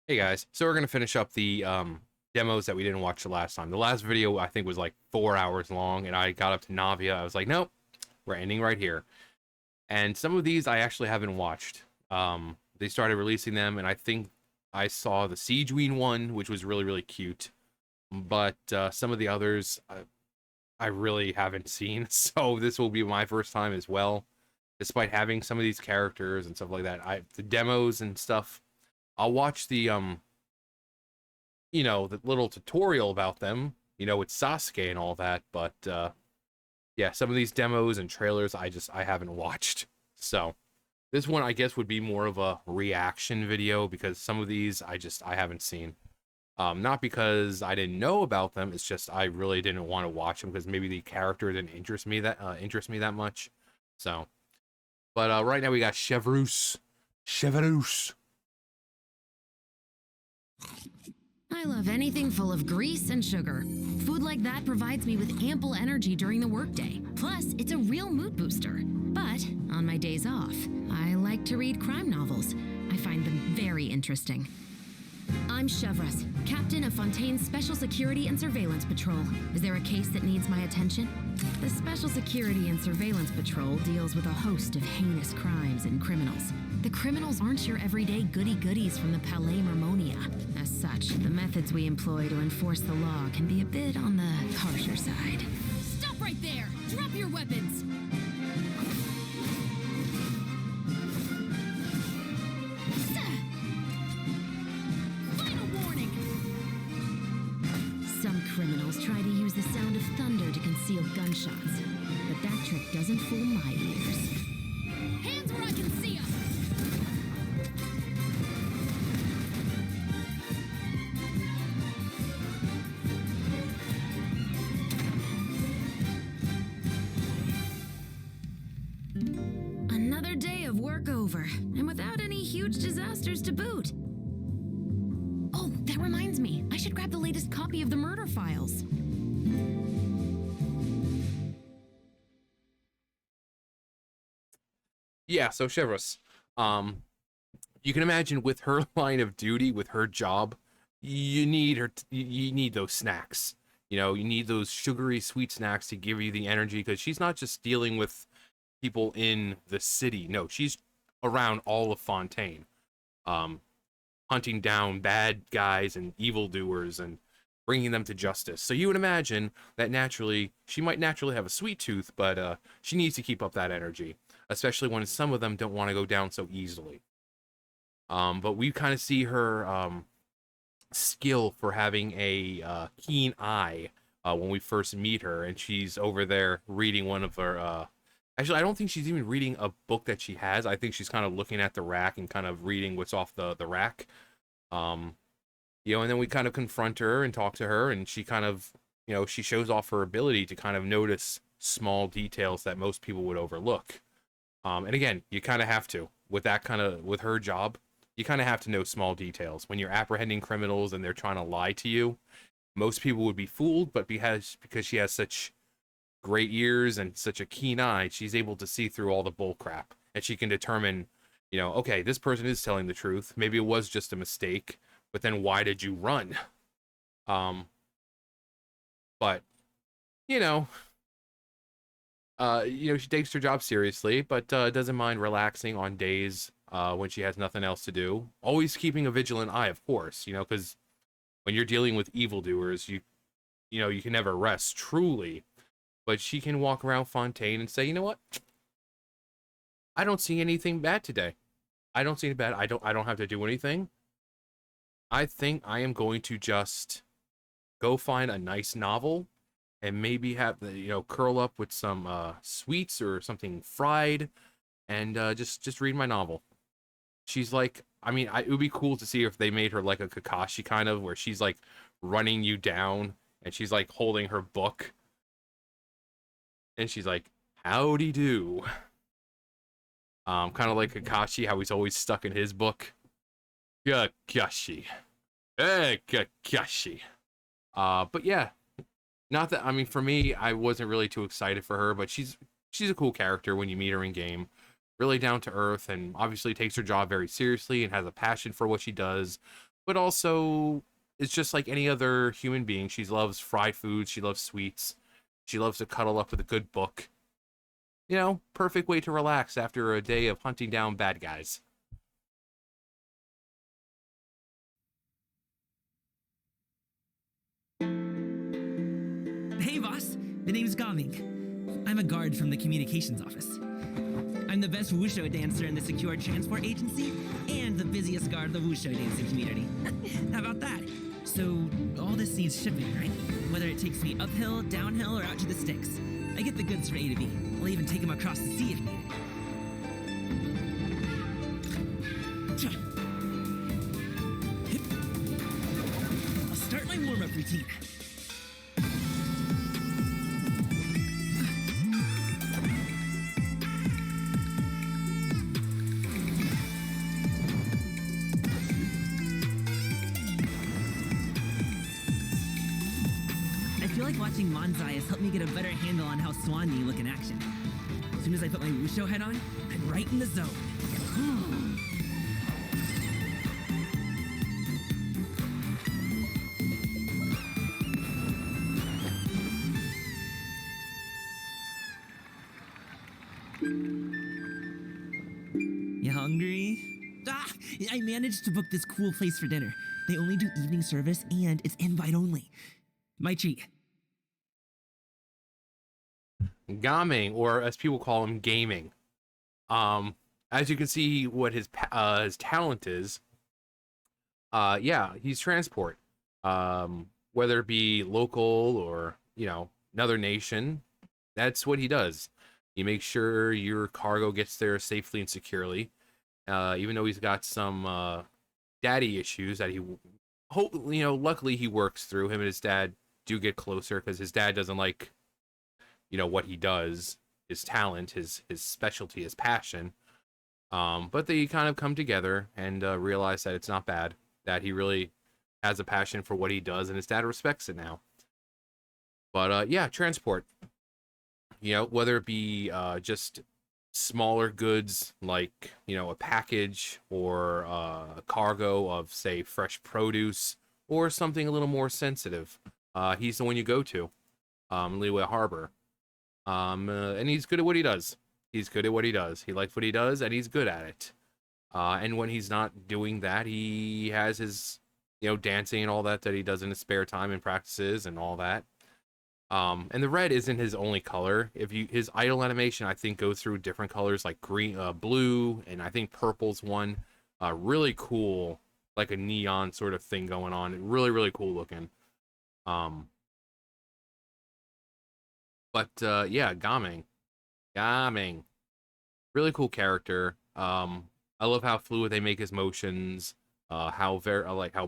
Hey guys, so we're gonna finish up the demos that we didn't watch the last time. The last video I think was like 4 hours long, and I got up to Navia. I was like, nope, we're ending right here. And some of these I actually haven't watched. They started releasing them, and I think I saw the Siege Queen one, which was really cute. But some of the others I really haven't seen, so this will be my first time as well. Despite having some of these characters and stuff like that, the demos and stuff. I'll watch the little tutorial about them, with Sasuke and all that, but yeah, some of these demos and trailers I haven't watched. So, this one I guess would be more of a reaction video because some of these I haven't seen. Not because I didn't know about them, it's just I really didn't want to watch them because maybe the character didn't interest me that much. So, but right now we got Chevreuse. Chevreuse. I love anything full of grease and sugar. Food like that provides me with ample energy during the workday. Plus, it's a real mood booster. But on my days off, I like to read crime novels. I find them very interesting. I'm Chevreuse, captain of Fontaine's Special Security and Surveillance Patrol. Is there a case that needs my attention? The Special Security and Surveillance Patrol deals with a host of heinous crimes and criminals. The criminals aren't your everyday goody-goodies from the Palais Mermonia. As such, the methods we employ to enforce the law can be a bit on the harsher side. Stop right there! Drop your weapons! Some criminals try to use the sound of thunder to conceal gunshots, but that trick doesn't fool my ears. Hands where I can see 'em! Another day of work over, and without any huge disasters to boot. Oh, that reminds me. I should grab the latest copy of the murder files. Yeah, so Chevreuse, um, you can imagine with her line of duty, with her job, you need you need those snacks. You need those sugary sweet snacks to give you the energy because she's not just dealing with people in the city. No, she's around all of Fontaine, um, hunting down bad guys and evildoers and bringing them to justice. So you would imagine that naturally she might naturally have a sweet tooth, but she needs to keep up that energy, especially when some of them don't want to go down so easily. But we kind of see her skill for having a keen eye when we first meet her, and she's over there reading one of her. Actually, I don't think she's even reading a book that she has. I think she's kind of looking at the rack and kind of reading what's off the rack. Um, and then we kind of confront her and talk to her, and she kind of, she shows off her ability to kind of notice small details that most people would overlook. And again, you kind of have to with her job. You kind of have to know small details when you're apprehending criminals and they're trying to lie to you. Most people would be fooled, but because she has such great ears and such a keen eye, she's able to see through all the bull crap, and she can determine, okay, this person is telling the truth. Maybe it was just a mistake, but then why did you run? Um, but you know, she takes her job seriously, but doesn't mind relaxing on days when she has nothing else to do. Always keeping a vigilant eye, of course, because when you're dealing with evildoers, you can never rest truly. But she can walk around Fontaine and say, you know what? I don't see anything bad today. I don't see it bad. I don't have to do anything. I think I am going to just go find a nice novel and maybe have curl up with some sweets or something fried and just read my novel. She's like, I mean, it would be cool to see if they made her like a Kakashi kind of, where she's like running you down and she's like holding her book and she's like, howdy do. Kind of like Kakashi, how he's always stuck in his book. Kakashi. Hey, Kakashi. But yeah, not that, I mean, for me, I wasn't really too excited for her, but she's a cool character when you meet her in game. Really down to earth, and obviously takes her job very seriously and has a passion for what she does. but also is just like any other human being. She loves fried foods. She loves sweets. She loves to cuddle up with a good book. You know, perfect way to relax after a day of hunting down bad guys. Hey, boss. The name's Gaming. I'm a guard from the communications office. I'm the best wushu dancer in the secure transport agency and the busiest guard of the wushu dancing community. How about that? So, all this needs shipping, right? Whether it takes me uphill, downhill, or out to the sticks. I get the goods from A to B. I'll even take them across the sea if needed. I'll start my warm-up routine. I feel like watching Manzai has helped me get a better handle on how Swan look in action. As soon as I put my Wusho head on, I'm right in the zone. You hungry? Ah! I managed to book this cool place for dinner. They only do evening service and it's invite only. My treat. Gaming, or as people call him, gaming. As you can see, what his talent is. Yeah, he's transport. Whether it be local or another nation, that's what he does. He makes sure your cargo gets there safely and securely. Even though he's got some daddy issues that luckily he works through. Him and his dad do get closer because his dad doesn't like what he does, his talent, his specialty, his passion. But they kind of come together and realize that it's not bad, that he really has a passion for what he does, and his dad respects it now. But yeah, transport. Whether it be just smaller goods like a package or a cargo of, say, fresh produce, or something a little more sensitive, he's the one you go to. Liyue Harbor. And he's good at what he does. He likes what he does, and he's good at it. And when he's not doing that, he has his, dancing and all that he does in his spare time and practices and all that. And the red isn't his only color. His idle animation, I think, goes through different colors like green, blue, and I think purple's one. Really cool, like a neon sort of thing going on. Really, really cool looking. But yeah, Gaming. Really cool character. I love how fluid they make his motions. How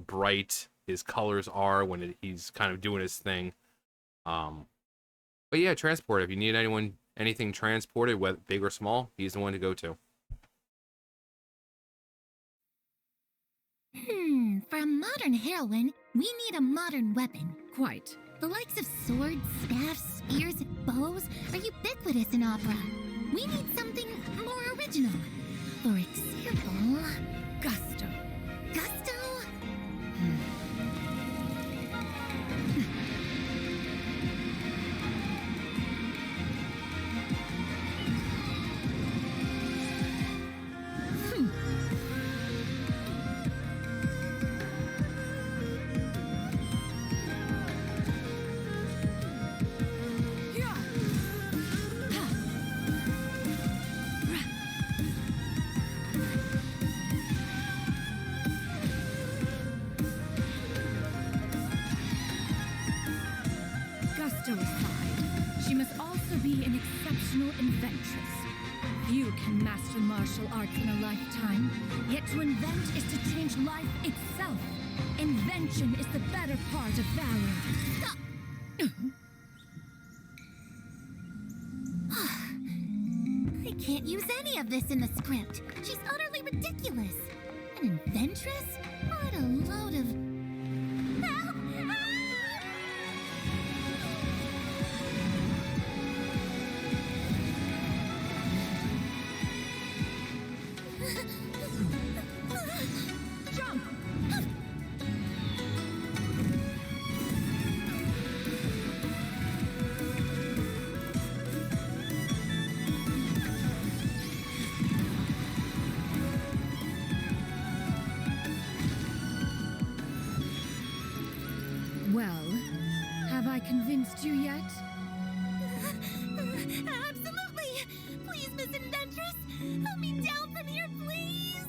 bright his colors are when he's kind of doing his thing. But yeah, transport. If you need anything transported, whether big or small, he's the one to go to. For a modern heroine, we need a modern weapon. Quite. The likes of swords, staffs, spears, bows are ubiquitous in opera. We need something more original. For example, Gusto. Gusto? Gusto aside, she must also be an exceptional inventress. Few can master martial arts in a lifetime, yet to invent is to change life itself. Invention is the better part of valor. I can't use any of this in the script. She's utterly ridiculous. An inventress? What a load of... Help! Jump! Well, have I convinced you yet? Absolutely! Please, Miss Inventress, help me down from here, please!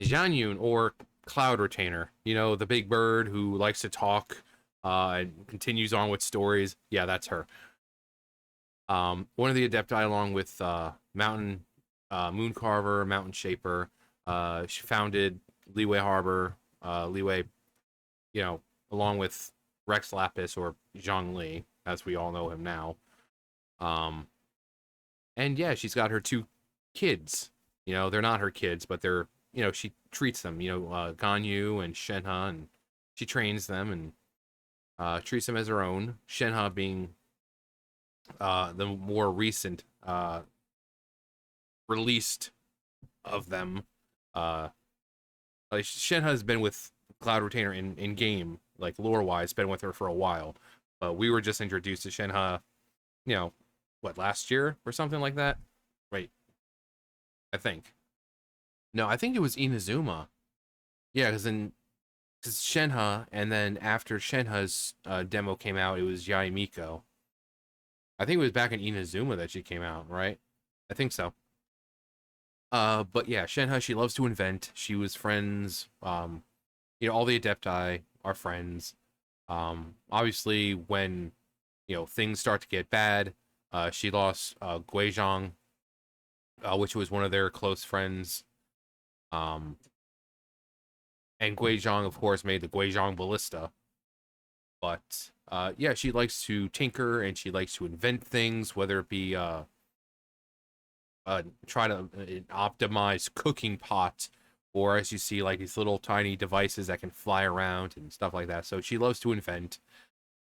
Jianyun, or Cloud Retainer, you know, the big bird who likes to talk and continues on with stories. Yeah, that's her. One of the Adepti, along with Mountain Moon Carver, Mountain Shaper. She founded Leeway Harbor, Leeway, you know, along with Rex Lapis, or Zhongli, as we all know him now. And yeah, she's got her 2 kids. You know, they're not her kids, but they're, you know, she treats them, you know, Ganyu and Shenhe, and she trains them and treats them as her own. Shenhe being the more recent released of them. Like Shenhe has been with Cloud Retainer in game, like lore wise, been with her for a while. But we were just introduced to Shenhe, you know, what, last year or something like that? Wait, I think. No, I think it was Inazuma. Yeah, because Shenhe, and then after Shenhe's demo came out, it was Yaimiko. I think it was back in Inazuma that she came out, right? I think so. But yeah, Shenhe, she loves to invent. She was friends. You know, all the Adepti are friends. Obviously, when, you know, things start to get bad, she lost Guizhong, which was one of their close friends. And Guizhong, of course, made the Guizhong Ballista. But yeah, she likes to tinker and she likes to invent things, whether it be try to optimize cooking pot, or as you see, like these little tiny devices that can fly around and stuff like that. So she loves to invent,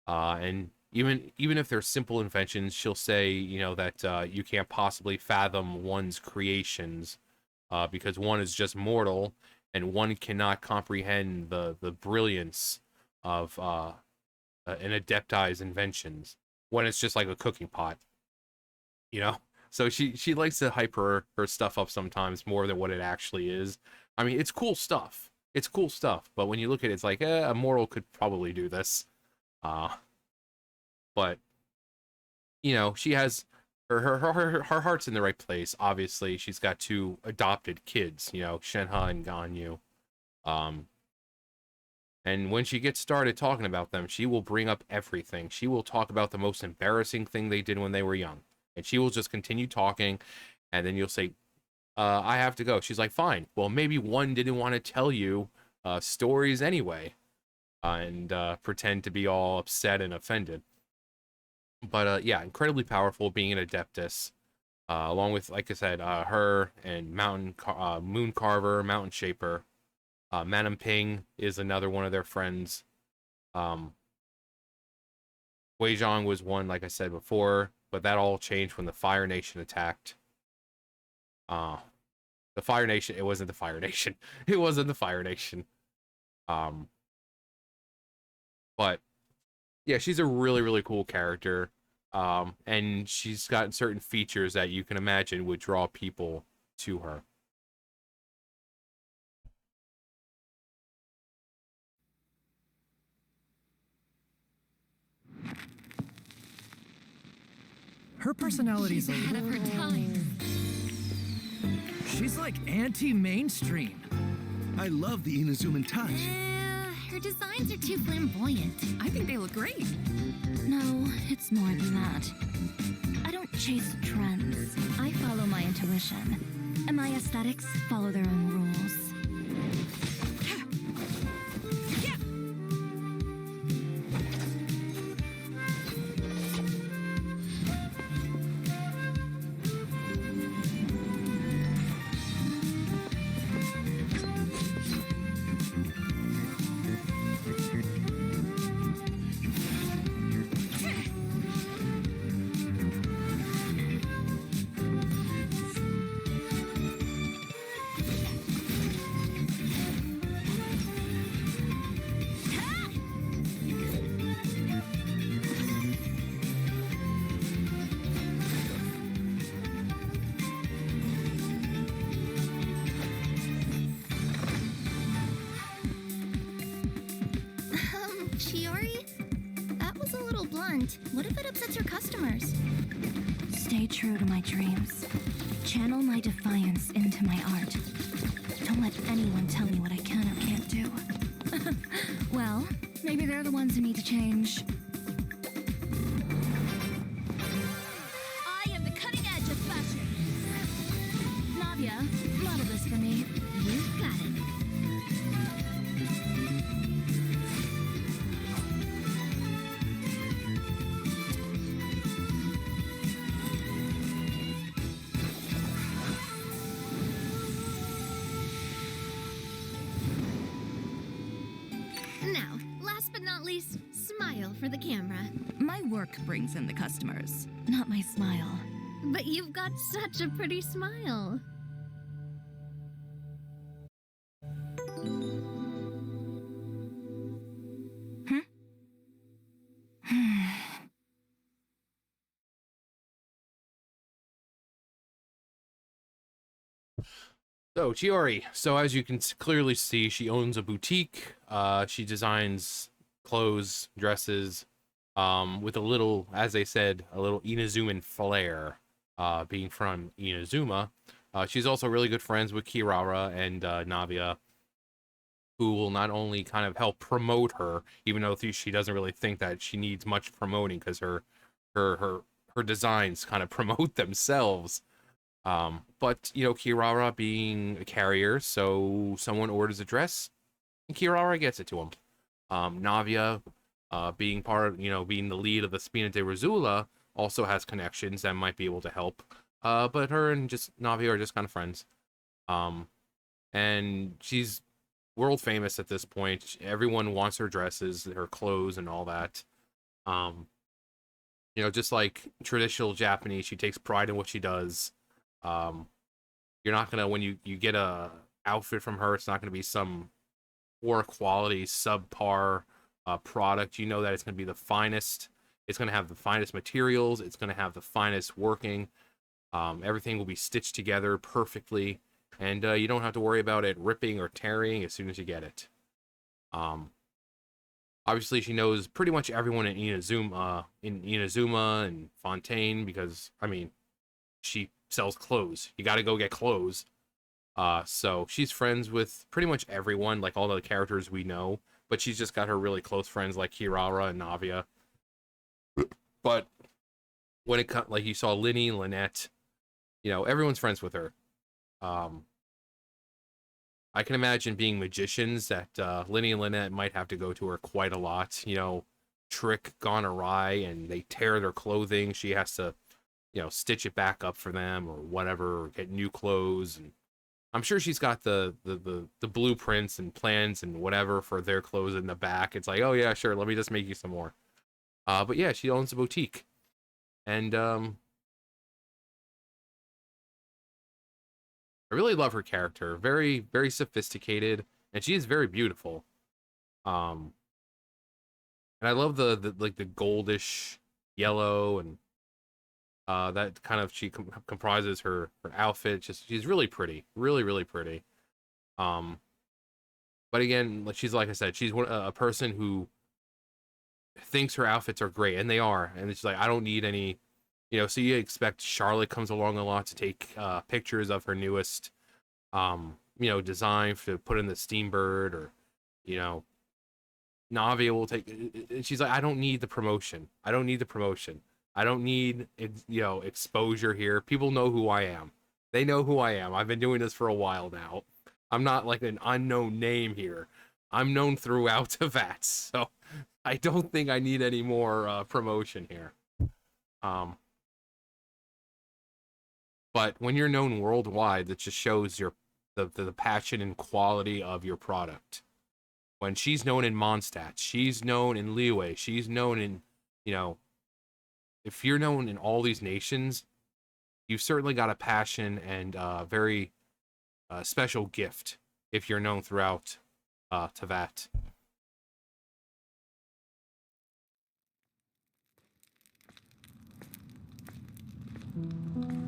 and even if they're simple inventions, she'll say, you know, that you can't possibly fathom one's creations, because one is just mortal and one cannot comprehend the brilliance of an Adepti's inventions when it's just like a cooking pot, you know. So she likes to hype her stuff up sometimes more than what it actually is. I mean, it's cool stuff. It's cool stuff, but when you look at it, it's like, a mortal could probably do this. But you know, she has her heart's in the right place. Obviously, she's got 2 adopted kids, you know, Shenhe and Ganyu. And when she gets started talking about them, she will bring up everything. She will talk about the most embarrassing thing they did when they were young. And she will just continue talking, and then you'll say, I have to go. She's like, fine. Well, maybe one didn't want to tell you stories anyway, and pretend to be all upset and offended. But yeah, incredibly powerful, being an Adeptus, along with, like I said, her and Moon Carver, Mountain Shaper. Manam Ping is another one of their friends. Guizhong was one, like I said before, but that all changed when the Fire Nation attacked. The Fire Nation, it wasn't the Fire Nation. It wasn't the Fire Nation. But yeah, she's a really, really cool character. And she's got certain features that you can imagine would draw people to her. Her personality's a Ahead of her time. She's like anti-mainstream. I love the Inazuman touch. Her designs are too flamboyant. I think they look great. No, it's more than that. I don't chase trends. I follow my intuition. And my aesthetics follow their own rules. can't. What if it upsets your customers? Stay true to my dreams. Channel my defiance into my art. Don't let anyone tell me what I can or can't do. Well, maybe they're the ones who need to change. I am the cutting edge of fashion. Navia, model this for me. You got it. Now, last but not least, smile for the camera. My work brings in the customers, not my smile. But you've got such a pretty smile. So Chiori, so as you can clearly see, she owns a boutique. She designs clothes, dresses, with a little, as they said, a little Inazuman flair, being from Inazuma. She's also really good friends with Kirara and Navia, who will not only kind of help promote her, even though she doesn't really think that she needs much promoting, because her designs kind of promote themselves. But you know, Kirara being a carrier, so someone orders a dress and Kirara gets it to him. Navia, being part of, you know, being the lead of the Spina de Rosula, also has connections that might be able to help. But her and just Navia are just kind of friends. And she's world famous at this point. Everyone wants her dresses, her clothes, and all that. You know, just like traditional Japanese, she takes pride in what she does. You're not gonna, when you get a outfit from her, it's not gonna be some poor quality subpar product. You know that it's gonna be the finest. It's gonna have the finest materials. It's gonna have the finest working. Everything will be stitched together perfectly, and you don't have to worry about it ripping or tearing as soon as you get it. Obviously she knows pretty much everyone in Inazuma and Fontaine, because I mean, she sells clothes. You got to go get clothes. So she's friends with pretty much everyone, like all the characters we know, but she's just got her really close friends like Kirara and Navia. But when it comes, like you saw Linny, Lynette, you know, everyone's friends with her. I can imagine being magicians that Linny and Lynette might have to go to her quite a lot. You know, trick gone awry and they tear their clothing. She has to, you know, stitch it back up for them or whatever, or get new clothes. And I'm sure she's got the blueprints and plans and whatever for their clothes in the back. It's like, oh yeah, sure, let me just make you some more. But yeah, she owns a boutique. And I really love her character. Very, very sophisticated, and she is very beautiful. And I love the like the goldish yellow, and that kind of comprises her outfit. Just she's really pretty, really, really pretty. But again, she's, like I said, she's a person who thinks her outfits are great, and they are. And it's like, I don't need any, you know. So you expect Charlotte comes along a lot to take pictures of her newest, you know, design to put in the Steambird, or, you know, Navia will take. And she's like, I don't need the promotion. I don't need the promotion. I don't need, you know, exposure here. People know who I am. They know who I am. I've been doing this for a while now. I'm not like an unknown name here. I'm known throughout the VATS, so I don't think I need any more promotion here. But when you're known worldwide, that just shows your the passion and quality of your product. When she's known in Mondstadt, she's known in Liyue, she's known in, you know, if you're known in all these nations, you've certainly got a passion and very special gift if you're known throughout Teyvat.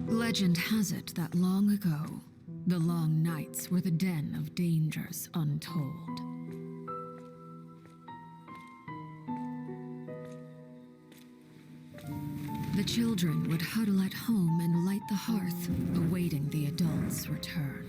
Legend has it that long ago, the long nights were the den of dangers untold. The children would huddle at home and light the hearth, awaiting the adults' return.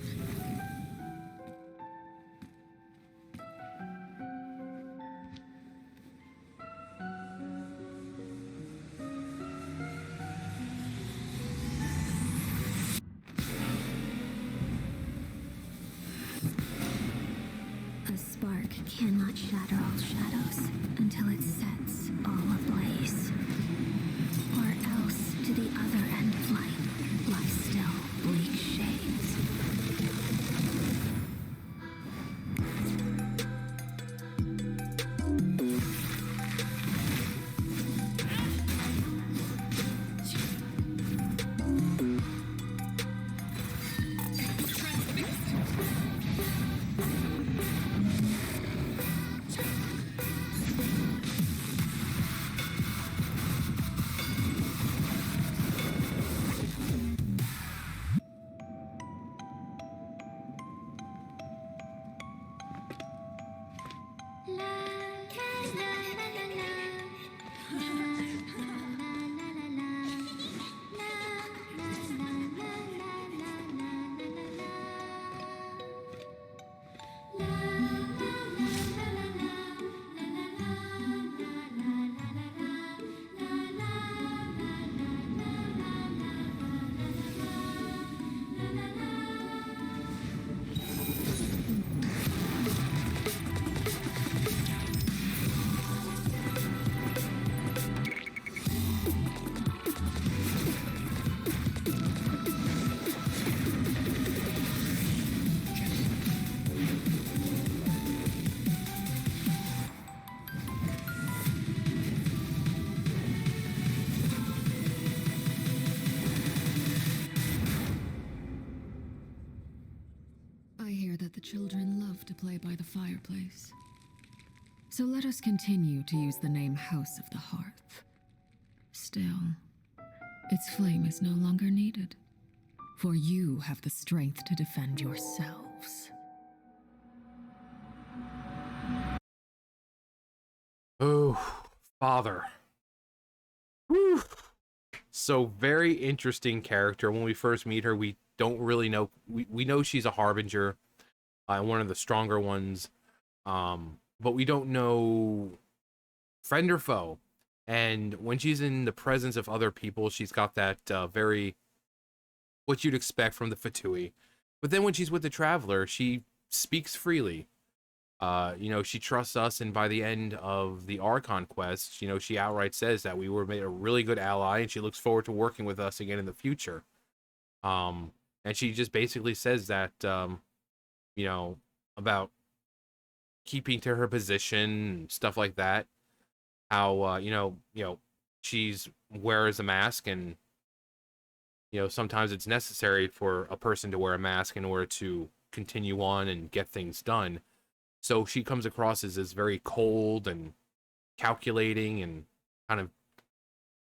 A spark cannot shatter all shadows until it sets all ablaze. Or else, to the other end of light, lie still bleak shades. I hear that the children love to play by the fireplace. So let us continue to use the name House of the Hearth. Still, its flame is no longer needed, for you have the strength to defend yourselves. Oh, father. Whew. So very interesting character. When we first meet her, we don't really know. We know she's a harbinger, one of the stronger ones, but we don't know friend or foe. And when she's in the presence of other people, she's got that very what you'd expect from the Fatui. But then when she's with the Traveler, she speaks freely. She trusts us, and by the end of the Archon quest, she outright says that we were made a really good ally, and she looks forward to working with us again in the future. And she just basically says that, about keeping to her position, stuff like that. How, she's wears a mask, and, sometimes it's necessary for a person to wear a mask in order to continue on and get things done. So she comes across as this very cold and calculating and kind of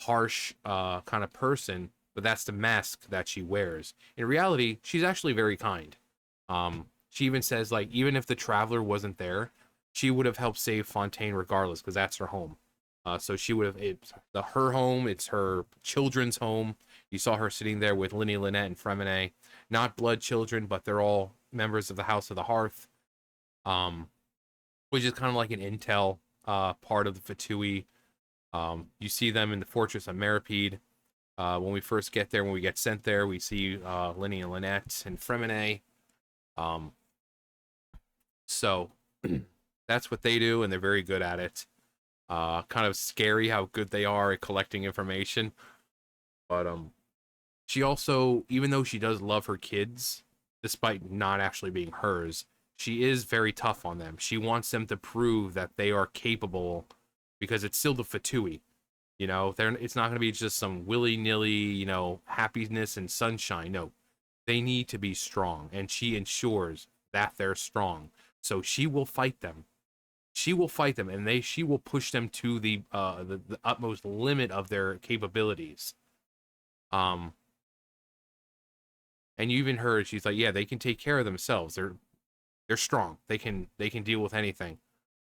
harsh kind of person, but that's the mask that she wears. In reality, she's actually very kind. She even says, like, even if the Traveler wasn't there, she would have helped save Fontaine regardless, because that's her home. So she would have, it's her home, it's her children's home. You saw her sitting there with Linny, Lynette, and Fremine. Not blood children, but they're all members of the House of the Hearth. Which is kind of like an intel part of the Fatui. You see them in the fortress of Meripede. When we first get there, when we get sent there, we see Linny and Lynette and Fremine. So that's what they do, and they're very good at it. Kind of scary how good they are at collecting information. But she also, even though she does love her kids, despite not actually being hers, she is very tough on them. She wants them to prove that they are capable, because it's still the Fatui. It's not going to be just some willy-nilly, happiness and sunshine. No, they need to be strong, and she ensures that they're strong. So she will fight them. She will fight them, and she will push them to the utmost limit of their capabilities. And you even heard she's like, yeah, they can take care of themselves. They're strong. They can deal with anything.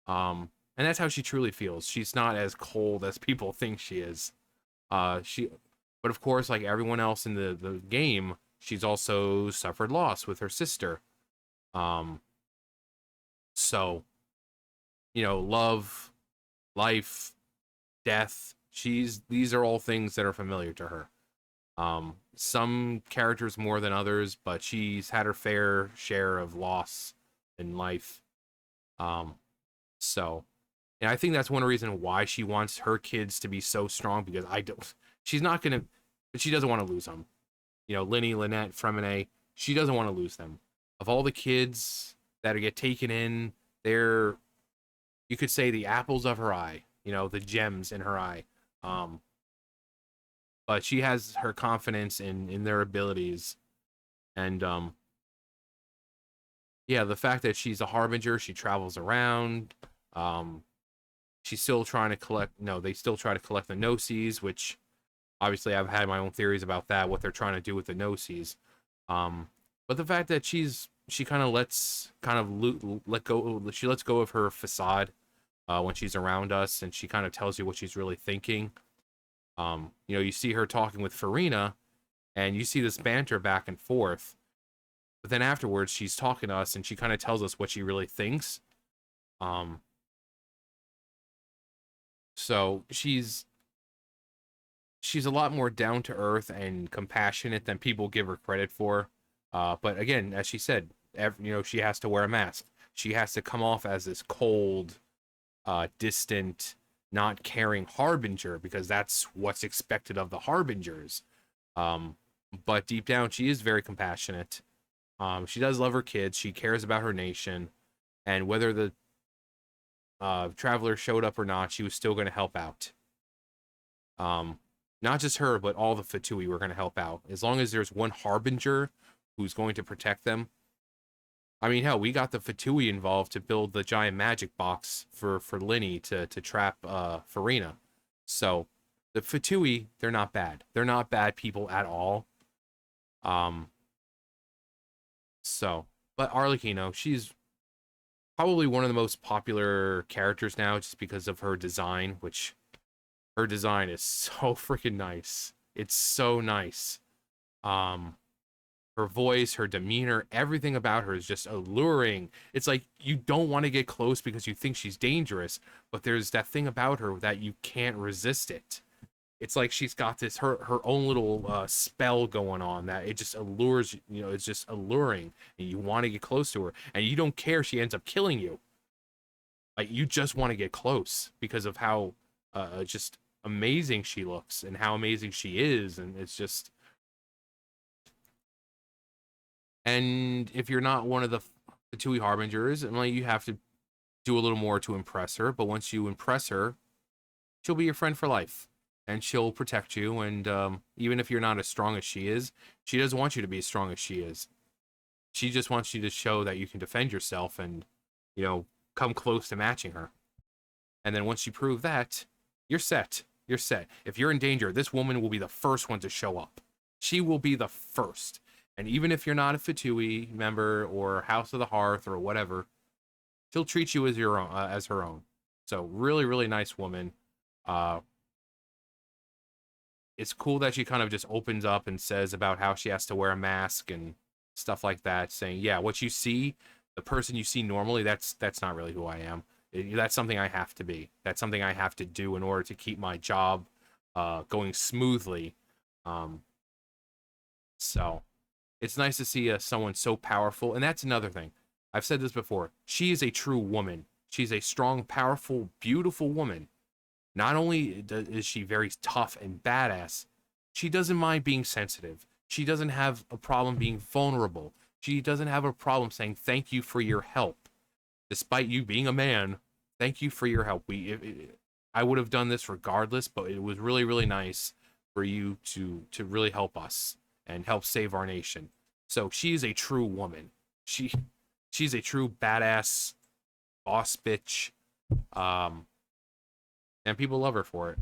And that's how she truly feels. She's not as cold as people think she is. She, but of course, like everyone else in the game, she's also suffered loss with her sister. Um, so, love, life, death. These are all things that are familiar to her. Some characters more than others, but she's had her fair share of loss in life. Um, so, and I think that's one reason why she wants her kids to be so strong, because she's not gonna, but she doesn't want to lose them. Linny, Lynette, Fremine, she doesn't want to lose them. Of all the kids that get taken in, they're, you could say, the apples of her eye, the gems in her eye. But she has her confidence in their abilities. And, yeah, the fact that she's a harbinger, she travels around. She's still trying to collect, they still try to collect the Gnosis, which obviously I've had my own theories about that, what they're trying to do with the Gnosis. But the fact that she lets go of her facade when she's around us, and she kind of tells you what she's really thinking. You see her talking with Farina, and you see this banter back and forth. But then afterwards, she's talking to us, and she kind of tells us what she really thinks. So she's a lot more down to earth and compassionate than people give her credit for. But again, as she said, she has to wear a mask. She has to come off as this cold, distant, not caring harbinger, because that's what's expected of the harbingers. But deep down, she is very compassionate. She does love her kids. She cares about her nation, and whether the traveler showed up or not, she was still going to help out. Not just her, but all the Fatui were going to help out. As long as there's one harbinger who's going to protect them. I mean, hell, we got the Fatui involved to build the giant magic box for Linny to trap Farina. So the Fatui, they're not bad. They're not bad people at all. But Arlecchino, she's probably one of the most popular characters now, just because of her design, which her design is so freaking nice. It's so nice. Her voice, her demeanor, everything about her is just alluring. It's like you don't want to get close because you think she's dangerous, but there's that thing about her that you can't resist it. It's like she's got this her own little spell going on that it just allures, it's just alluring, and you want to get close to her, and you don't care she ends up killing you. Like, you just want to get close because of how just amazing she looks and how amazing she is, and it's just. And if you're not one of the Fatui harbingers, you have to do a little more to impress her. But once you impress her, she'll be your friend for life, and she'll protect you. And even if you're not as strong as she is, she doesn't want you to be as strong as she is. She just wants you to show that you can defend yourself and, come close to matching her. And then once you prove that, you're set. You're set. If you're in danger, this woman will be the first one to show up. She will be the first. And even if you're not a Fatui member or House of the Hearth or whatever, she'll treat you as your own, as her own. So really, really nice woman. It's cool that she kind of just opens up and says about how she has to wear a mask and stuff like that, saying, yeah, what you see, the person you see normally, that's not really who I am. That's something I have to be. That's something I have to do in order to keep my job going smoothly. So it's nice to see someone so powerful. And that's another thing. I've said this before. She is a true woman. She's a strong, powerful, beautiful woman. Not only is she very tough and badass, she doesn't mind being sensitive. She doesn't have a problem being vulnerable. She doesn't have a problem saying thank you for your help. Despite you being a man, thank you for your help. I would have done this regardless, but it was really, really nice for you to really help us and help save our nation. So she's a true woman. She's a true badass boss bitch. And people love her for it.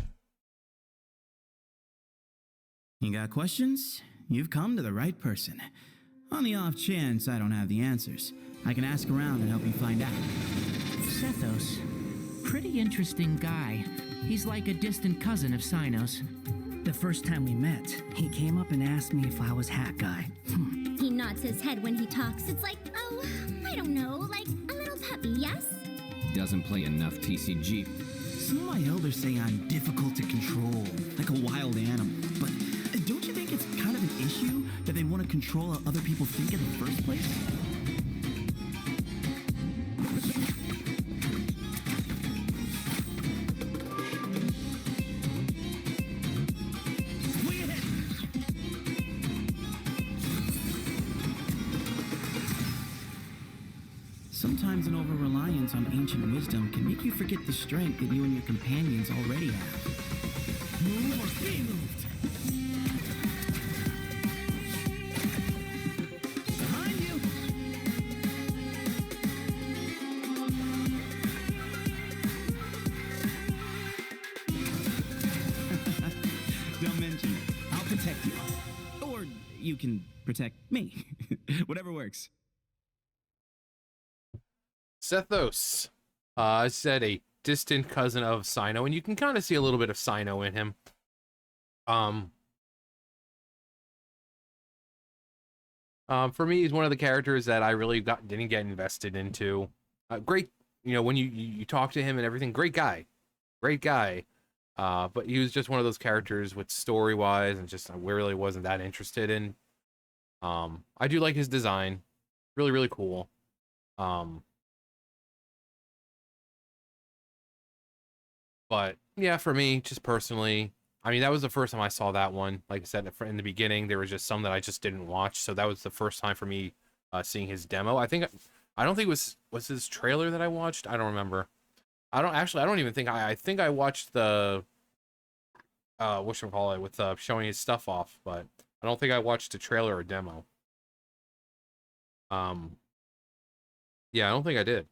You got questions? You've come to the right person. On the off chance I don't have the answers, I can ask around and help you find out. Sethos. Pretty interesting guy. He's like a distant cousin of Sinos. The first time we met, he came up and asked me if I was Hat Guy. He nods his head when he talks. It's like, oh, I don't know, like a little puppy, yes? Doesn't play enough TCG. Some of my elders say I'm difficult to control, like a wild animal. But don't you think it's kind of an issue that they want to control how other people think in the first place? Sometimes an over-reliance on ancient wisdom can make you forget the strength that you and your companions already have. Move or be moved! Behind you! Don't mention it. I'll protect you. Or you can protect me. Whatever works. Sethos said a distant cousin of Sino, and you can kind of see a little bit of Sino in him. For me, he's one of the characters that I really didn't get invested into. Great, you know, when you talk to him and everything, great guy. But he was just one of those characters with story-wise and just I really wasn't that interested in. I do like his design. Really, really cool. But yeah, for me, just personally, I mean, that was the first time I saw that one. Like I said in the beginning, there was just some that I just didn't watch. So that was the first time for me seeing his demo. I don't think it was his trailer that I watched. I don't remember. I don't even think I think I watched the whatchamacallit with showing his stuff off, but I don't think I watched the trailer or demo. Yeah, I don't think I did.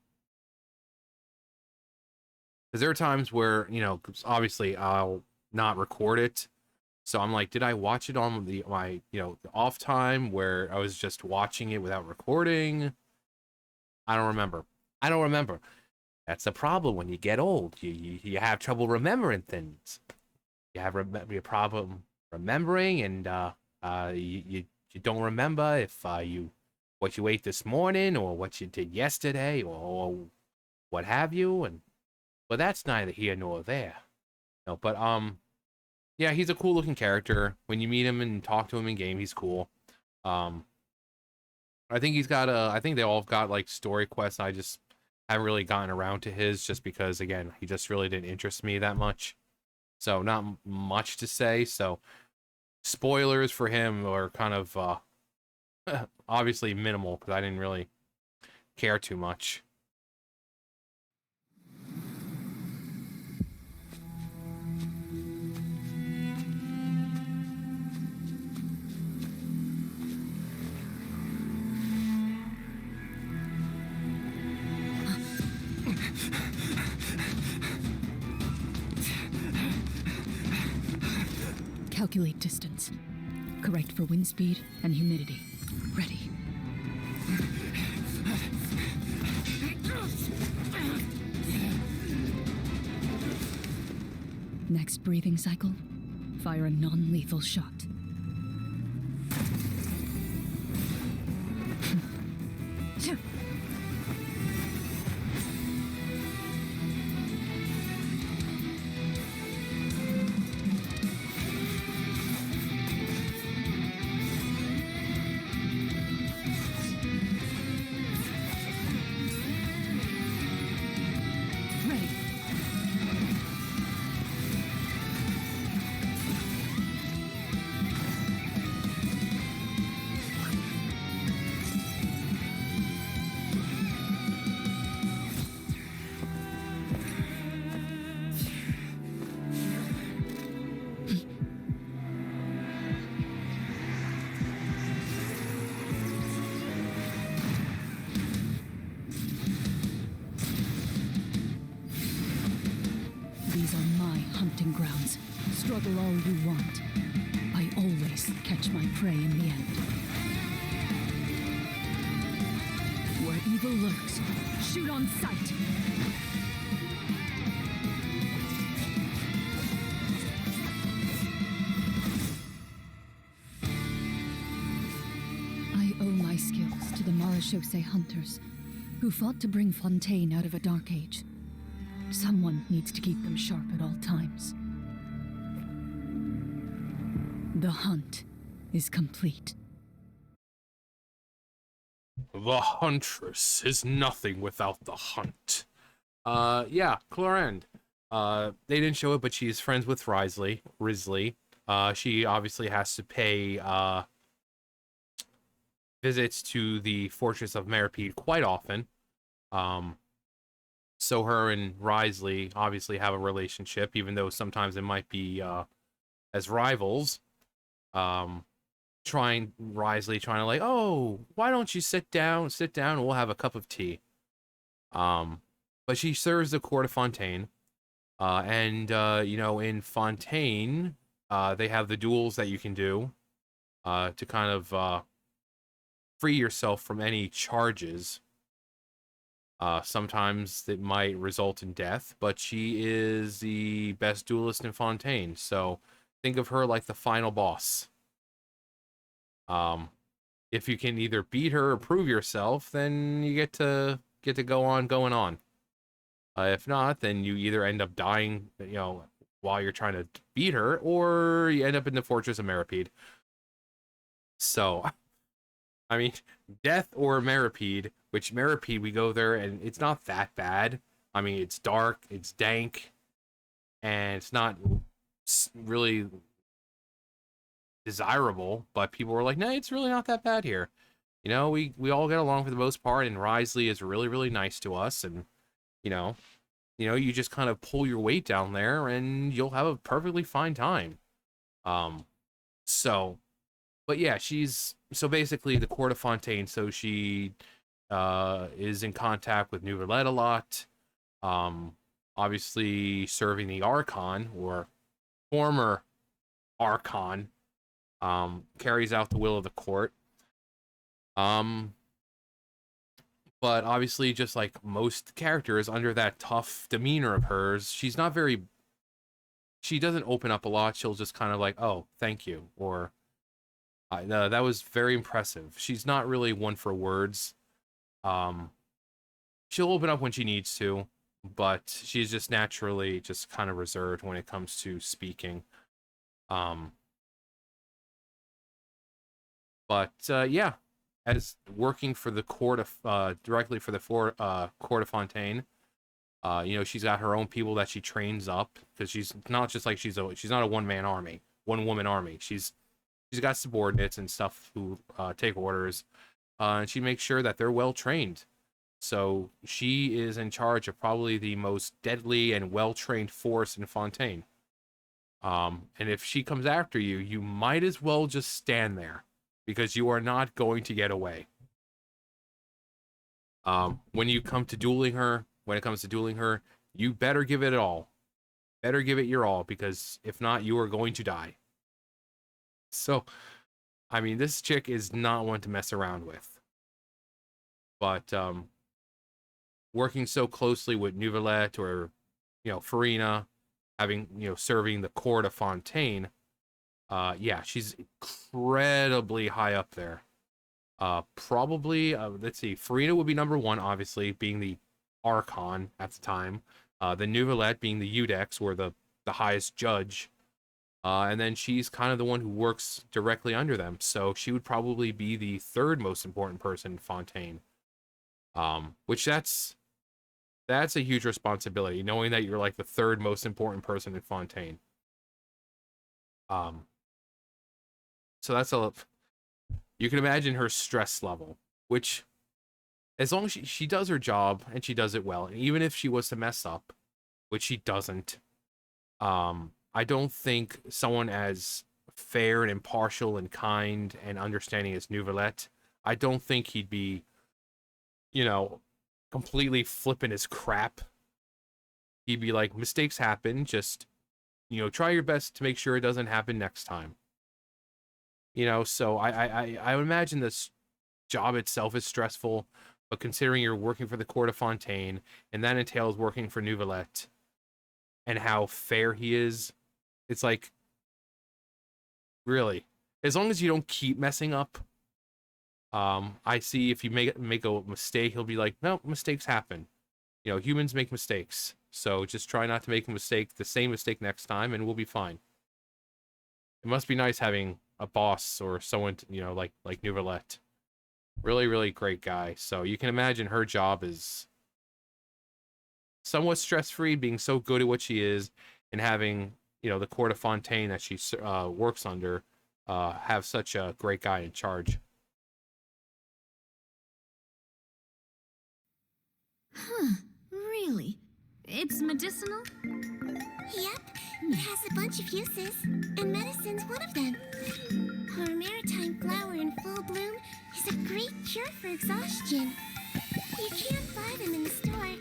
Because there are times where, you know, obviously I'll not record it. So I'm like, did I watch it on my, you know, off time where I was just watching it without recording? I don't remember. That's the problem when you get old. You have trouble remembering things. You have a problem remembering, and you don't remember if what you ate this morning or what you did yesterday or what have you, and but that's neither here nor there. No, but yeah, he's a cool looking character. When you meet him and talk to him in game, he's cool. I think I think they all have got like story quests. I just haven't really gotten around to his just because, again, he just really didn't interest me that much. So not much to say. So spoilers for him are kind of obviously minimal because I didn't really care too much. Calculate distance. Correct for wind speed and humidity. Ready. Next breathing cycle, fire a non-lethal shot. These are my hunting grounds. Struggle all you want. I always catch my prey in the end. Where evil lurks, shoot on sight. my skills to the Marechaussee hunters, who fought to bring Fontaine out of a dark age. Someone needs to keep them sharp at all times. The hunt is complete. The huntress is nothing without the hunt. Yeah, Clorend. They didn't show it, but she's friends with Risley. She obviously has to pay, visits to the Fortress of Meripede quite often. So her and Risley obviously have a relationship, even though sometimes it might be, as rivals. Risley trying to like, oh, why don't you sit down, and we'll have a cup of tea. But she serves the court of Fontaine. You know, in Fontaine, they have the duels that you can do, to kind of, free yourself from any charges. Sometimes it might result in death, but she is the best duelist in Fontaine, so think of her like the final boss. If you can either beat her or prove yourself, then you get to go on going on. If not, then you either end up dying, you know, while you're trying to beat her, or you end up in the Fortress of Meripede. So, I mean, death or Meripede, which Meripede we go there and it's not that bad. I mean, it's dark, it's dank, and it's not really desirable, but people were like, nah, it's really not that bad here. You know, we all get along for the most part, and Risley is really, really nice to us, and you know, you just kind of pull your weight down there and you'll have a perfectly fine time. So, but yeah, so basically the court of Fontaine, so she is in contact with Neuvillette a lot. Obviously serving the Archon, or former Archon, carries out the will of the court. But obviously, just like most characters, under that tough demeanor of hers, she doesn't open up a lot. She'll just kind of like, oh, thank you, or that was very impressive. She's not really one for words. She'll open up when she needs to, but she's just naturally just kind of reserved when it comes to speaking. Yeah, as working for the court of directly for the court of Fontaine, you know, she's got her own people that she trains up, because she's not just like she's not a one woman army. She's got subordinates and stuff who take orders, and she makes sure that they're well trained. So she is in charge of probably the most deadly and well trained force in Fontaine. And if she comes after you, you might as well just stand there, because you are not going to get away. When it comes to dueling her, you better give it all. Better give it your all, because if not, you are going to die. So, I mean, this chick is not one to mess around with. But, working so closely with Neuvillette, or, you know, Farina, having, you know, serving the court of Fontaine, yeah, she's incredibly high up there. Probably, let's see, Farina would be number one, obviously, being the Archon at the time. The Neuvillette being the Udex, or the highest judge. And then she's kind of the one who works directly under them. So she would probably be the third most important person in Fontaine. Which that's a huge responsibility, knowing that you're like the third most important person in Fontaine. So that's you can imagine her stress level, which, as long as she does her job and she does it well, and even if she was to mess up, which she doesn't, I don't think someone as fair and impartial and kind and understanding as Neuvillette, I don't think he'd be, you know, completely flipping his crap. He'd be like, mistakes happen, just, you know, try your best to make sure it doesn't happen next time. You know, so I would imagine this job itself is stressful, but considering you're working for the court of Fontaine, and that entails working for Neuvillette, and how fair he is, it's like, really, as long as you don't keep messing up, I see if you make a mistake, he'll be like, no, mistakes happen. You know, humans make mistakes. So just try not to make the same mistake next time, and we'll be fine. It must be nice having a boss or someone, you know, like Nouvellette. Really, really great guy. So you can imagine her job is somewhat stress-free, being so good at what she is, and having, you know, the court of Fontaine that she works under have such a great guy in charge. Huh, really? It's medicinal? Yep, it has a bunch of uses, and medicine's one of them. Our maritime flower in full bloom is a great cure for exhaustion. You can buy them in the store,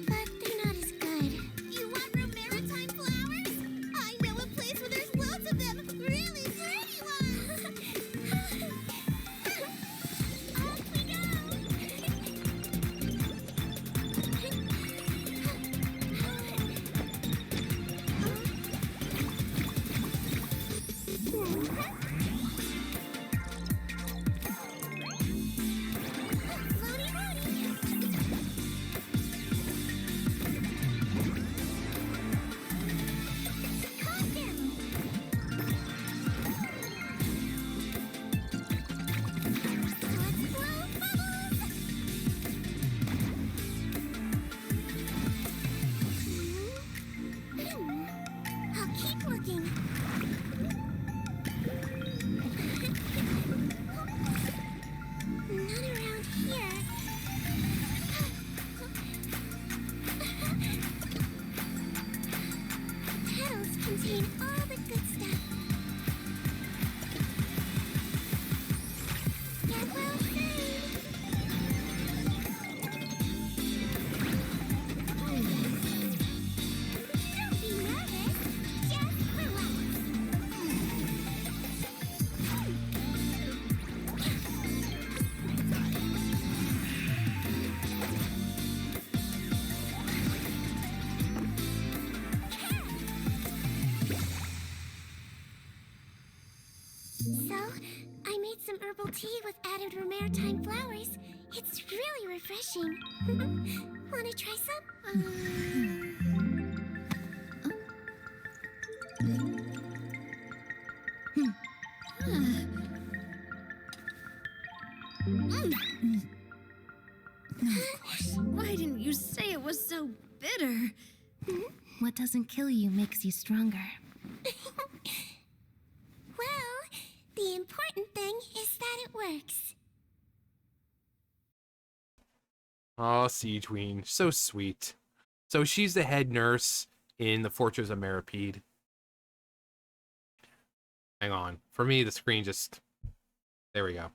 but they're not as good. You want real maritime flowers? I know a place where there's lots of them, really pretty ones! Off we go! I'll keep looking. None around here. Petals contain all the good stuff. Get well soon. Don't be nervous. Just relax. So, I made some herbal tea with added maritime flowers. It's really refreshing. Wanna try some? Why didn't you say it was so bitter? What doesn't kill you makes you stronger. Well, the important thing is that it works. Oh, Siege Queen, so sweet. So she's the head nurse in the Fortress of Meripede. Hang on. For me, the screen just... There we go.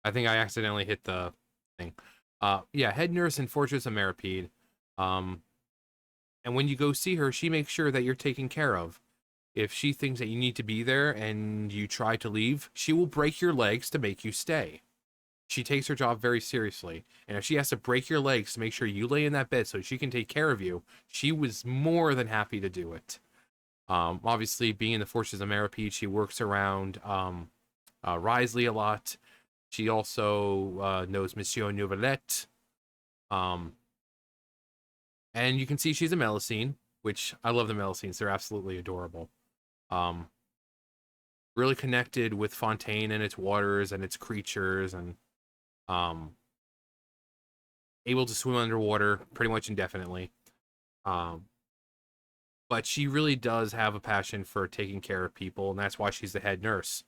I think I accidentally hit the thing. Yeah, head nurse in Fortress of Meripede. And when you go see her, she makes sure that you're taken care of. If she thinks that you need to be there and you try to leave, she will break your legs to make you stay. She takes her job very seriously. And if she has to break your legs to make sure you lay in that bed so she can take care of you, she was more than happy to do it. Obviously, being in the Fortress of Meripede, she works around Risley a lot. She also knows Monsieur Nouvellette. And you can see she's a Melusine, which I love the Melusines. They're absolutely adorable. Really connected with Fontaine and its waters and its creatures, and able to swim underwater pretty much indefinitely. But she really does have a passion for taking care of people, and that's why she's the head nurse.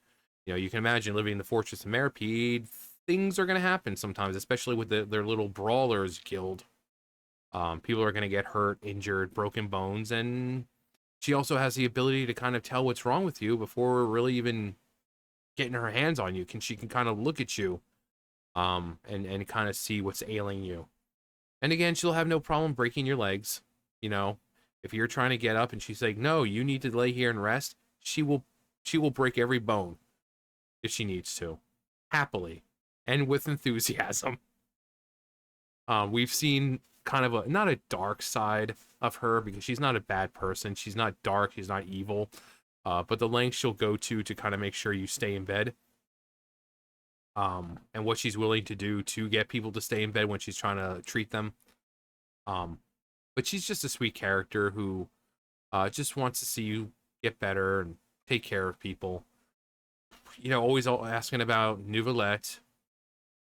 You know, you can imagine living in the Fortress of Meripede, things are going to happen sometimes, especially with their little brawlers guild. People are going to get hurt, injured, broken bones, and she also has the ability to kind of tell what's wrong with you before really even getting her hands on you. She can kind of look at you and kind of see what's ailing you. And again, she'll have no problem breaking your legs. You know, if you're trying to get up and she's like, no, you need to lay here and rest, she will break every bone if she needs to, happily and with enthusiasm. We've seen kind of not a dark side of her, because she's not a bad person. She's not dark, she's not evil, but the lengths she'll go to kind of make sure you stay in bed. and what she's willing to do to get people to stay in bed when she's trying to treat them. But she's just a sweet character who just wants to see you get better and take care of people. You know, always asking about Nouvellette.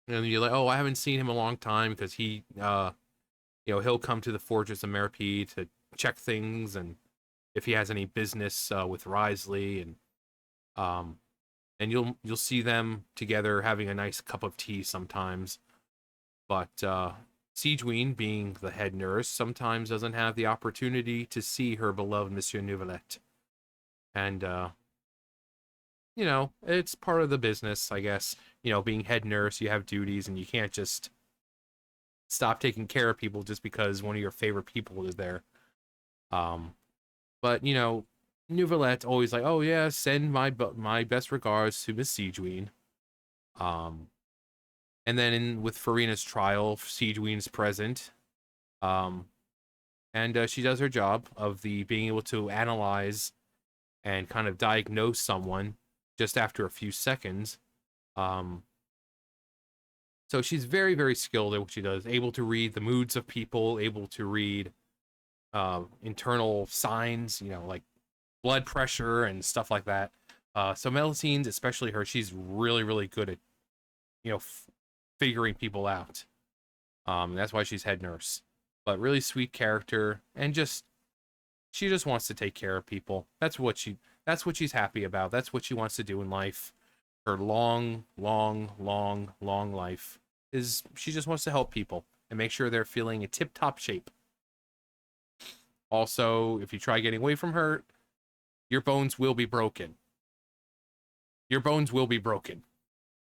And you're like, oh, I haven't seen him in a long time because he, you know, he'll come to the Fortress of Merpy to check things and if he has any business with Risley, and you'll see them together having a nice cup of tea sometimes. But Sigewinne, being the head nurse, sometimes doesn't have the opportunity to see her beloved Monsieur Nouvellette. And you know, it's part of the business, I guess. You know, being head nurse, you have duties, and you can't just stop taking care of people just because one of your favorite people is there. But you know, Nouvellette's always like, oh yeah, send my best regards to Miss Sigewinne. And then with Farina's trial, Sigewinne's present. And she does her job of being able to analyze and kind of diagnose someone just after a few seconds. So she's very, very skilled at what she does, able to read the moods of people, able to read internal signs, you know, like blood pressure and stuff like that. So Melusine, especially her, she's really, really good at, you know, figuring people out. That's why she's head nurse. But really sweet character, and she just wants to take care of people. That's what she's happy about. That's what she wants to do in life. Her long, long, long, long life is she just wants to help people and make sure they're feeling in tip-top shape. Also, if you try getting away from her, your bones will be broken. Your bones will be broken.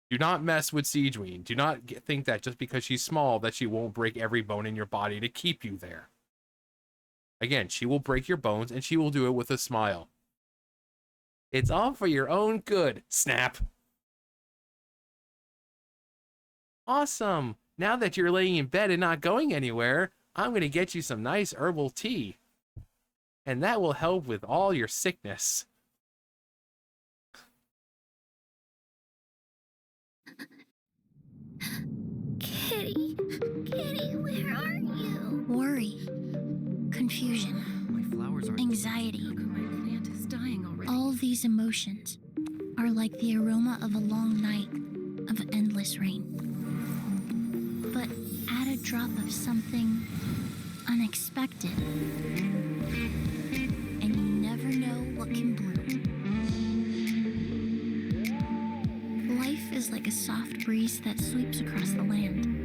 Do not mess with Sigewinne. Do not think that just because she's small that she won't break every bone in your body to keep you there. Again, she will break your bones, and she will do it with a smile. It's all for your own good. Snap. Awesome. Now that you're laying in bed and not going anywhere, I'm going to get you some nice herbal tea. And that will help with all your sickness. Kitty, where are you? Worry, confusion, My flowers are anxiety. My plant is dying already. All these emotions are like the aroma of a long night of endless rain. But add a drop of something unexpected, and you never know what can bloom. Life is like a soft breeze that sweeps across the land.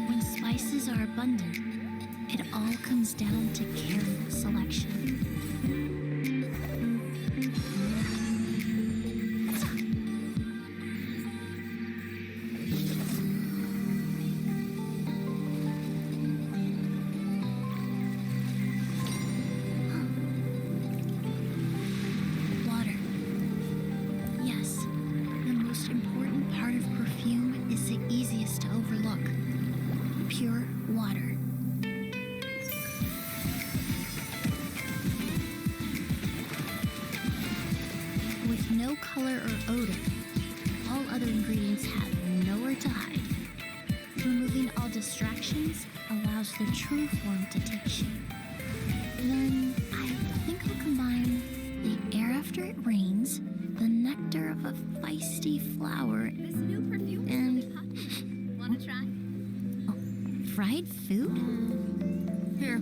When spices are abundant, it all comes down to careful selection. Water. Yes, the most important part of perfume is the easiest to overlook. Pure water. With no color or odor, all other ingredients have nowhere to hide. Removing all distractions allows the true form to take shape. Then I think I'll combine the air after it rains, the nectar of a feisty flower, This new perfume and is really hot. Want to try? fried food? Here.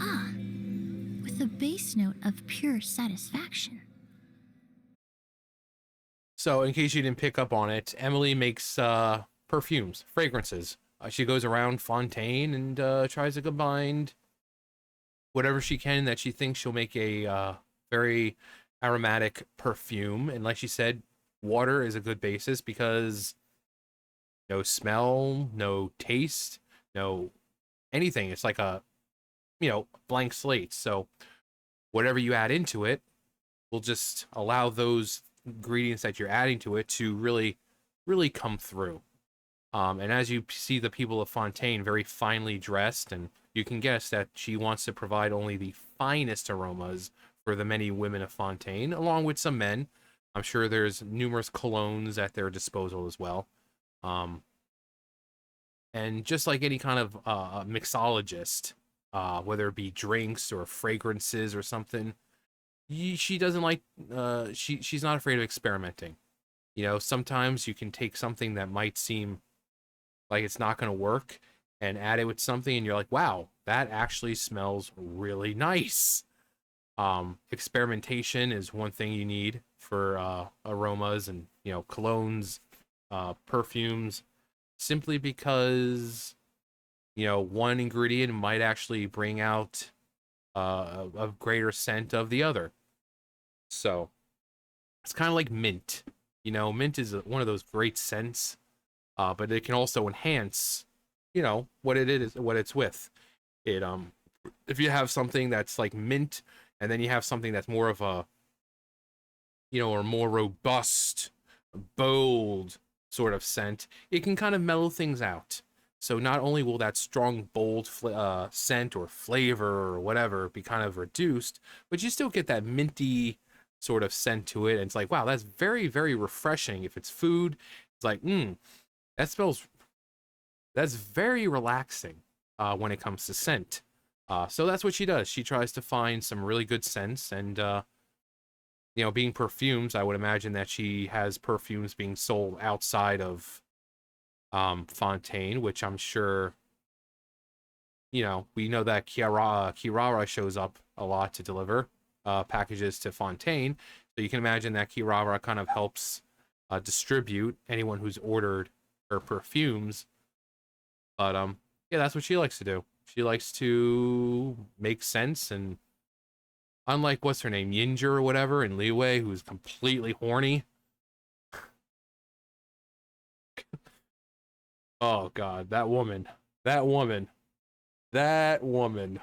Ah, with a base note of pure satisfaction. So, in case you didn't pick up on it, Emily makes perfumes, fragrances. She goes around Fontaine and tries to combine whatever she can that she thinks she'll make a very aromatic perfume. And like she said, water is a good basis because no smell, no taste, no anything. It's like a, blank slate. So whatever you add into it will just allow those ingredients that you're adding to it to really come through. And as you see the people of Fontaine very finely dressed, and you can guess that she wants to provide only the finest aromas for the many women of Fontaine, along with some men. I'm sure there's numerous colognes at their disposal as well. And just like any kind of mixologist, whether it be drinks or fragrances or something, she doesn't like, she's not afraid of experimenting. You know, sometimes you can take something that might seem like it's not going to work and add it with something, and you're like, wow, that actually smells really nice. Experimentation is one thing you need for aromas and, you know, colognes, perfumes, simply because, you know, one ingredient might actually bring out a greater scent of the other. So it's kind of like mint. You know, mint is one of those great scents, but it can also enhance, you know, what it is, what it's with. It if you have something that's like mint, and then you have something that's more of a, you know, or more robust, bold sort of scent, it can kind of mellow things out. So not only will that strong, bold scent or flavor or whatever be kind of reduced, but you still get that minty sort of scent to it. And it's like, wow, that's very, very refreshing. If it's food, it's like, that smells, that's very relaxing when it comes to scent. So that's what she does. She tries to find some really good scents, and you know, being perfumes, I would imagine that she has perfumes being sold outside of Fontaine, which I'm sure, you know, we know that Kirara shows up a lot to deliver packages to Fontaine, so you can imagine that Kirara kind of helps distribute anyone who's ordered her perfumes. But yeah, that's what she likes to do. She likes to make sense, and unlike, what's her name, Yinja or whatever, in Leeway, who's completely horny. Oh god, that woman. That woman. That woman.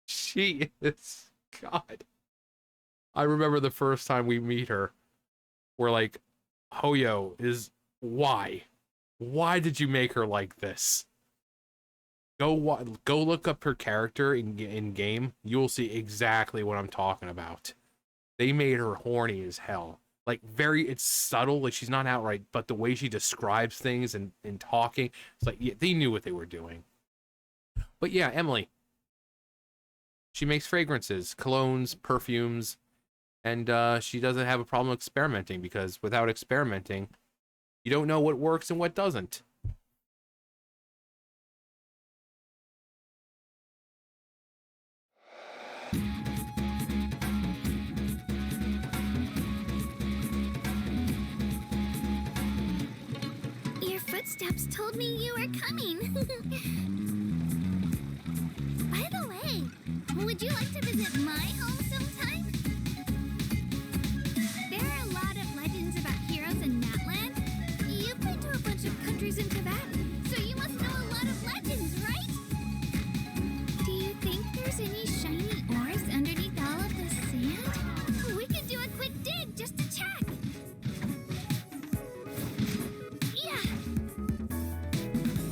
She is, god. I remember the first time we meet her, we're like, Hoyo is, why? Why did you make her like this? Go look up her character in game. You'll see exactly what I'm talking about. They made her horny as hell. Like, it's subtle, like she's not outright, but the way she describes things and talking, it's like, yeah, they knew what they were doing. But yeah, Emily. She makes fragrances, colognes, perfumes, and she doesn't have a problem experimenting, because without experimenting, you don't know what works and what doesn't. Your footsteps told me you were coming. By the way, would you like to visit my home sometime? There are a lot of legends about heroes in Natland. You've been to a bunch of countries in Tibet, so you must know a lot of legends, right? Do you think there's any shiny ores underneath all of this sand? We could do a quick dig just to check. Yeah.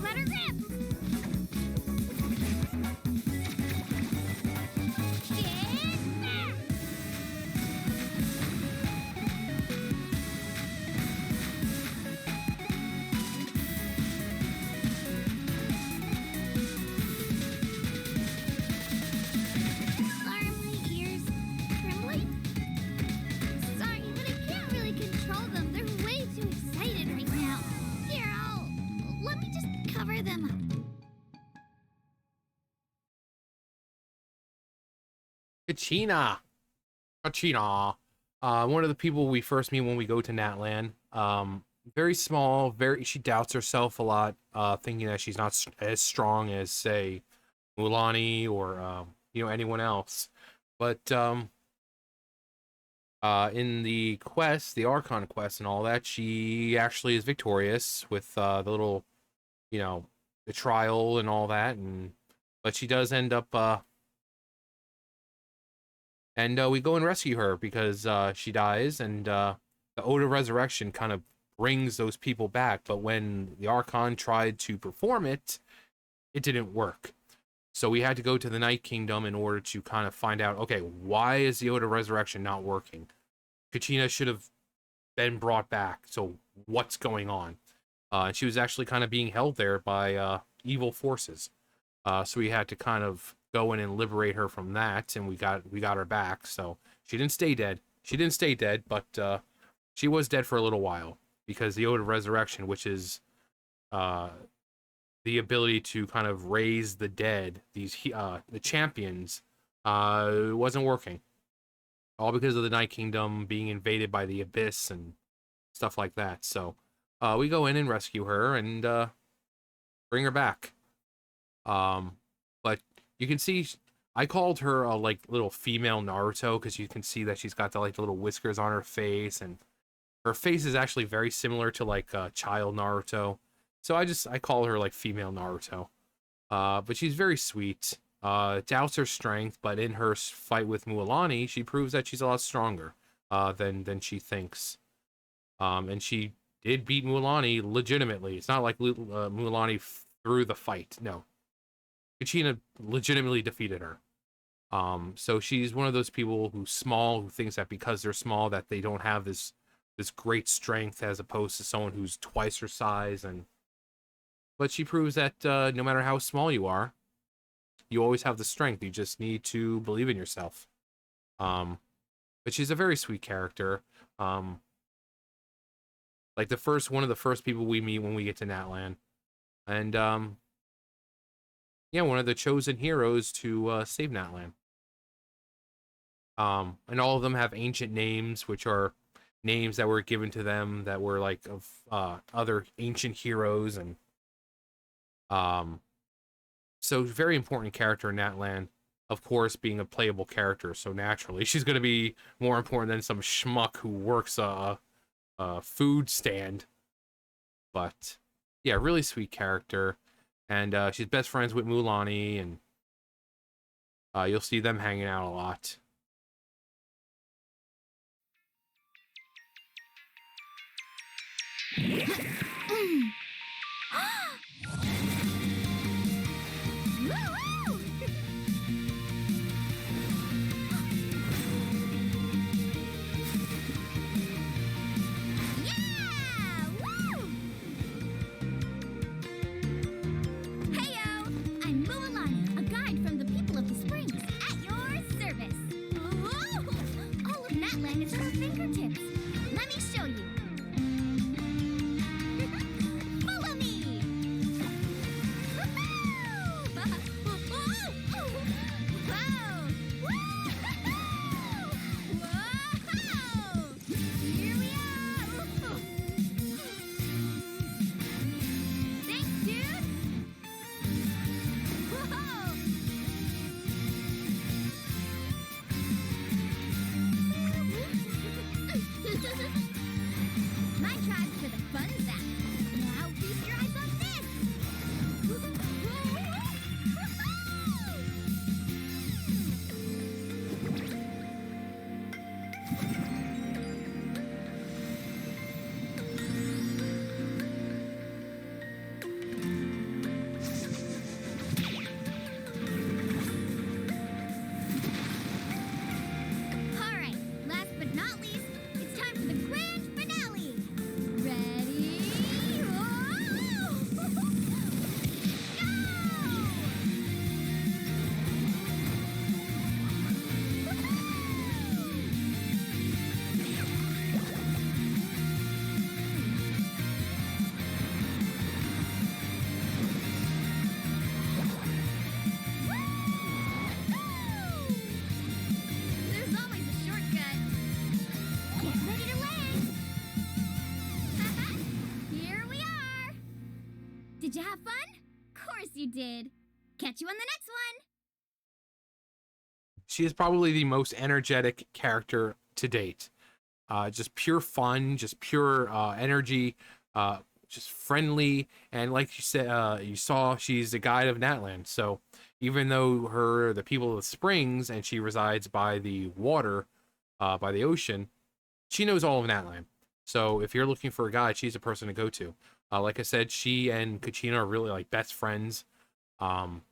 Let her rip. Get back. Are my ears trembling? Sorry, but I can't really control them. They're way too excited right now. Here, let me just cover them up. Kachina. One of the people we first meet when we go to Natlan. Very small, she doubts herself a lot, thinking that she's not as strong as, say, Mulani or you know, anyone else. But in the quest, the Archon quest and all that, she actually is victorious with the little, you know, the trial and all that, but she does end up And we go and rescue her because she dies, and the Ode of Resurrection kind of brings those people back. But when the Archon tried to perform it, it didn't work. So we had to go to the Night Kingdom in order to kind of find out, okay, why is the Ode of Resurrection not working? Kachina should have been brought back. So what's going on? And she was actually kind of being held there by evil forces. So we had to kind of go in and liberate her from that, and we got her back. So she didn't stay dead. She didn't stay dead, but she was dead for a little while because the Ode of Resurrection, which is the ability to kind of raise the dead, the champions, wasn't working. All because of the Night Kingdom being invaded by the Abyss and stuff like that. So we go in and rescue her and bring her back. But you can see I called her a like little female Naruto because you can see that she's got the like little whiskers on her face, and her face is actually very similar to like child Naruto. So I call her like female Naruto. But she's very sweet. Doubts her strength, but in her fight with Mualani, she proves that she's a lot stronger than she thinks. And she did beat Mualani legitimately. It's not like Mualani threw the fight. No, Kachina legitimately defeated her. So she's one of those people who's small, who thinks that because they're small that they don't have this great strength as opposed to someone who's twice her size. But she proves that no matter how small you are, you always have the strength. You just need to believe in yourself. But she's a very sweet character. Like one of the first people we meet when we get to Natlan. And yeah, one of the chosen heroes to save Natlan. And all of them have ancient names, which are names that were given to them that were like of other ancient heroes, and so very important character in Natlan. Of course, being a playable character, so naturally she's going to be more important than some schmuck who works a food stand. But yeah, really sweet character, and she's best friends with Mualani, and you'll see them hanging out a lot. I'm Mualani, a guide from the people of the springs, at your service. All of Natlan is at our fingertips. Let me show you. Follow me! Here we are! Thanks, dude! Whoa! My tribe's for the fun zone. Now feast your eyes on this! Alright, last but not least, it's time for the grand finale! Ready? There's always a shortcut. Get ready to land. Here we are. Did you have fun? Course you did. Catch you on the next one. She is probably the most energetic character to date. Just pure fun, just pure energy, just friendly, and like you said, you saw she's the guide of Natlan. So even though the people of the springs and she resides by the water, by the ocean, she knows all of Natlan. So if you're looking for a guide, she's a person to go to. Like I said, she and Kachina are really like best friends. And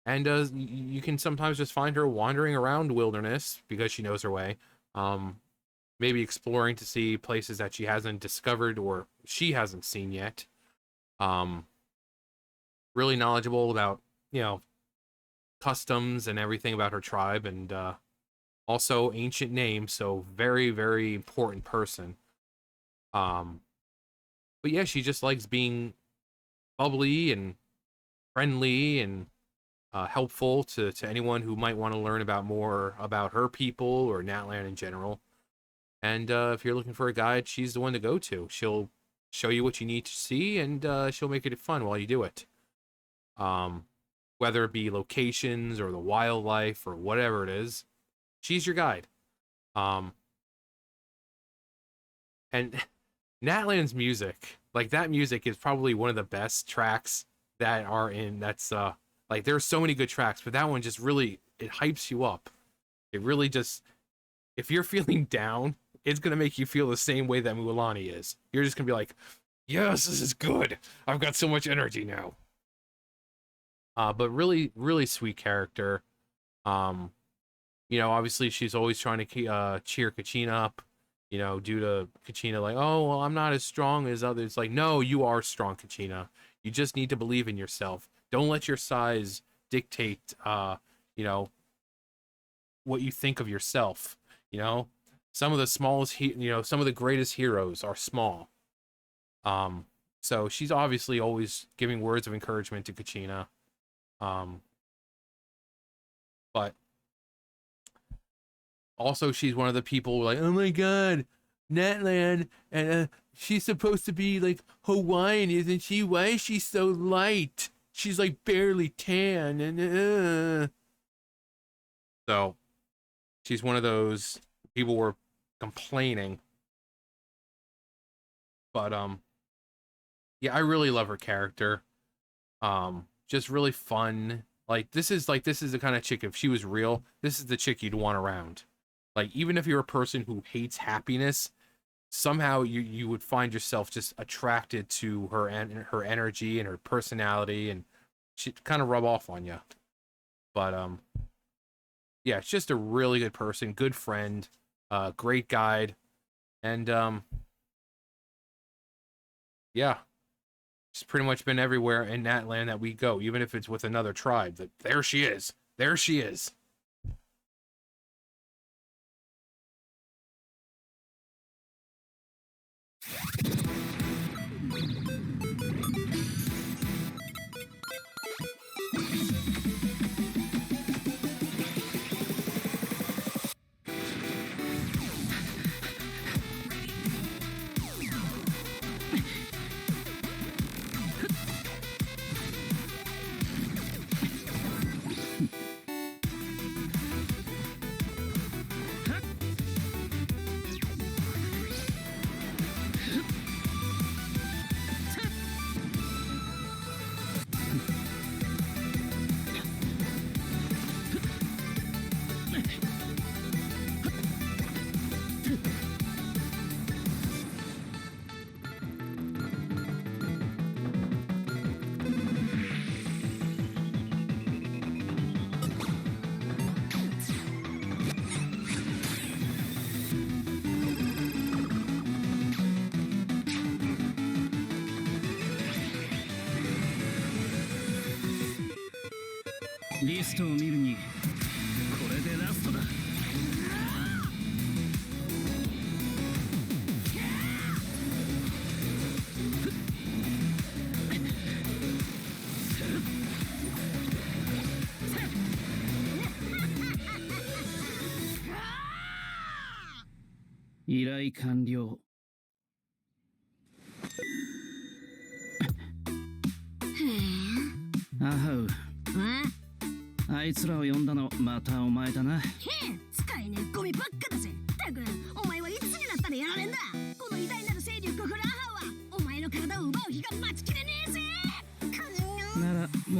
you can sometimes just find her wandering around the wilderness because she knows her way. Maybe exploring to see places that she hasn't discovered or she hasn't seen yet. Really knowledgeable about, customs and everything about her tribe, and also ancient name, so very, very important person. But yeah, she just likes being bubbly and friendly and helpful to anyone who might want to learn about more about her people or Natlan in general. And if you're looking for a guide, she's the one to go to. She'll show you what you need to see, and she'll make it fun while you do it. Whether it be locations or the wildlife or whatever it is, she's your guide. And Natlan's music, like that music is probably one of the best tracks that are in like there's so many good tracks, but that one just really, it hypes you up. It really just, if you're feeling down, it's gonna make you feel the same way that Mualani is. You're just gonna be like, yes, this is good. I've got so much energy now. But really, really sweet character. Obviously she's always trying to cheer Kachina up, due to Kachina like, oh, well, I'm not as strong as others. Like, no, you are strong, Kachina. You just need to believe in yourself. Don't let your size dictate, what you think of yourself. Some of the smallest, some of the greatest heroes are small. So she's obviously always giving words of encouragement to Kachina. But also she's one of the people like, oh my god, Natlan, and she's supposed to be like Hawaiian, isn't she? Why is she so light? She's like barely tan, and so she's one of those people were complaining. But yeah, I really love her character. Just really fun. Like this is the kind of chick, if she was real, this is the chick you'd want around. Like, even if you're a person who hates happiness, somehow you would find yourself just attracted to her and her energy and her personality, and she'd kind of rub off on you. But yeah, it's just a really good person, good friend, great guide, and yeah, she's pretty much been everywhere in Natlan that we go, even if it's with another tribe. That there she is. There she is.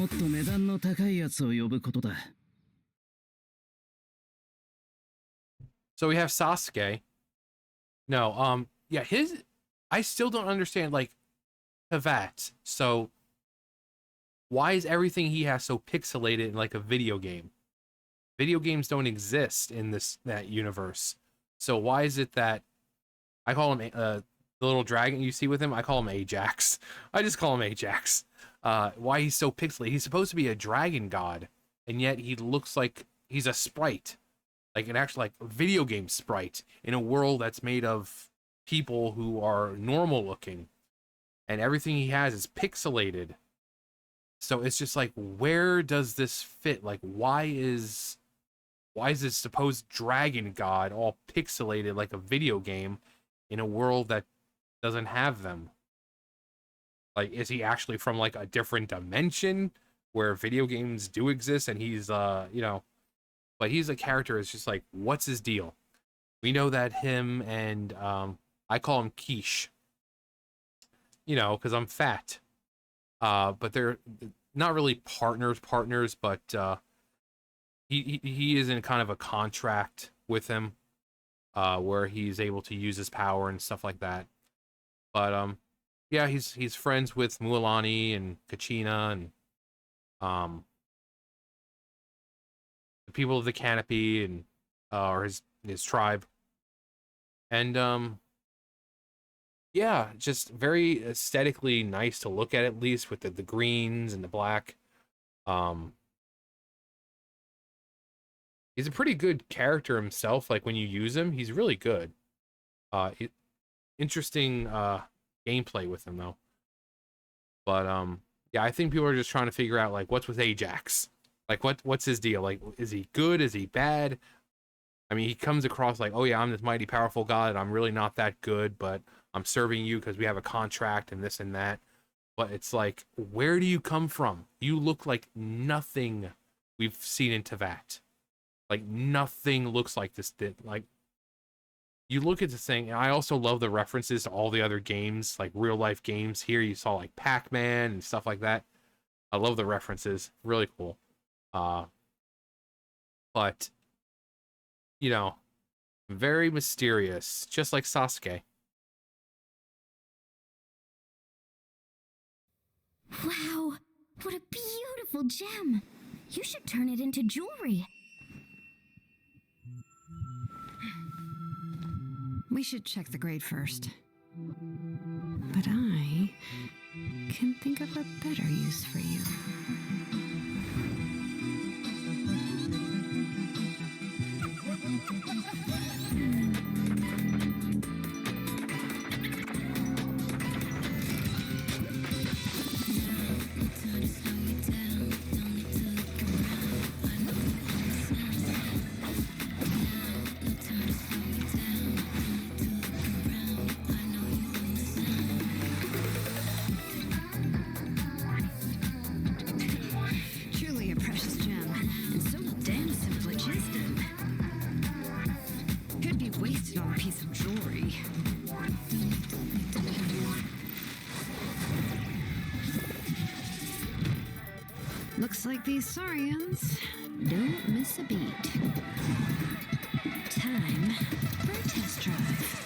もっと値段の高いやつを呼ぶことだ。 So we have Sasuke. No, yeah, I still don't understand, like, Havat. So why is everything he has so pixelated in like a video game? Video games don't exist in that universe. So why is it that I call him the little dragon you see with him? I call him Ajax. I just call him Ajax. Why he's so pixelated? He's supposed to be a dragon god, and yet he looks like he's a sprite, like an actual like video game sprite in a world that's made of people who are normal looking, and everything he has is pixelated. So it's just like, where does this fit? Like, why is this supposed dragon god all pixelated like a video game in a world that doesn't have them? Like, is he actually from like a different dimension where video games do exist, and he's you know, but he's a character. It's just like, what's his deal? We know that him and I call him Quiche, you know, because I'm fat. But they're not really partners, but he is in kind of a contract with him, where he's able to use his power and stuff like that. But yeah, he's friends with Mualani and Kachina and the people of the Canopy and or his tribe. And yeah, just very aesthetically nice to look at least with the greens and the black. He's a pretty good character himself. Like, when you use him, he's really good. Interesting gameplay with him though. But yeah, I think people are just trying to figure out like what's with Ajax. Like what's his deal? Like, is he good? Is he bad? I mean, he comes across like, oh yeah, I'm this mighty powerful god, and I'm really not that good, but I'm serving you because we have a contract and this and that. But it's like, where do you come from? You look like nothing we've seen in Tevat. Like, nothing looks like this. Like, you look at this thing, and I also love the references to all the other games, like real life games. Here you saw like Pac-Man and stuff like that. I love the references. Really cool. But you know, very mysterious, just like Sasuke. Wow, what a beautiful gem. You should turn it into jewelry. We should check the grade first. But I can think of a better use for you. Truly a precious gem, and so damn simplistic. Could be wasted on a piece of jewelry. Looks like these Saurians don't miss a beat. Time for a test drive.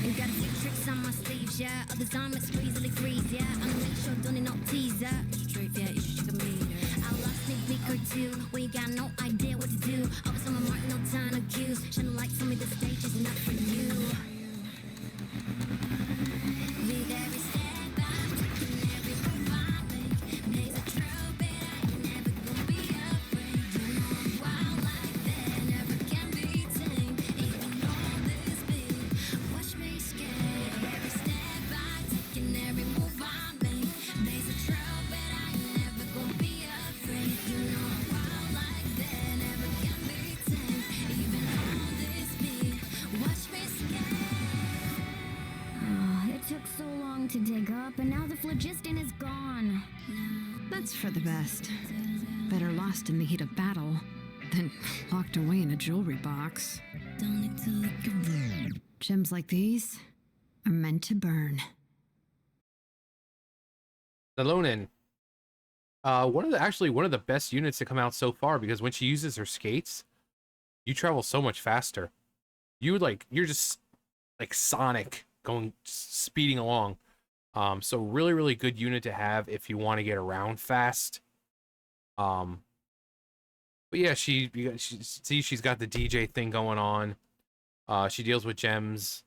Ain't got a few tricks on my sleeves, yeah. Others on my squeeze, easily freeze, yeah. I'ma make sure don't need no teaser. Straight, yeah, you should check a meter. I lost a week or two when you got no idea what to do. Always on my mark, no time to accuse. Shining light told me the stage is not for you. With every step I'm taking, every move I make, there's a trail, but I ain't never gonna be afraid. You know I'm wild like that, never can be tamed. Even on this beat, watch me skate. Every step I take and every move I make, there's a trail, but I ain't never gonna be afraid. You know I'm wild like that, never can be tamed. Even on this beat, watch me skate. Oh, it took so long to dig up, and now the phlogiston is gone. That's for the best. Better lost in the heat of battle than locked away in a jewelry box. Gems like these are meant to burn. The Lonin. One of the best units to come out so far, because when she uses her skates, you travel so much faster. You're just like Sonic going speeding along. So really, really good unit to have if you want to get around fast. But yeah, she's got the DJ thing going on. She deals with gems.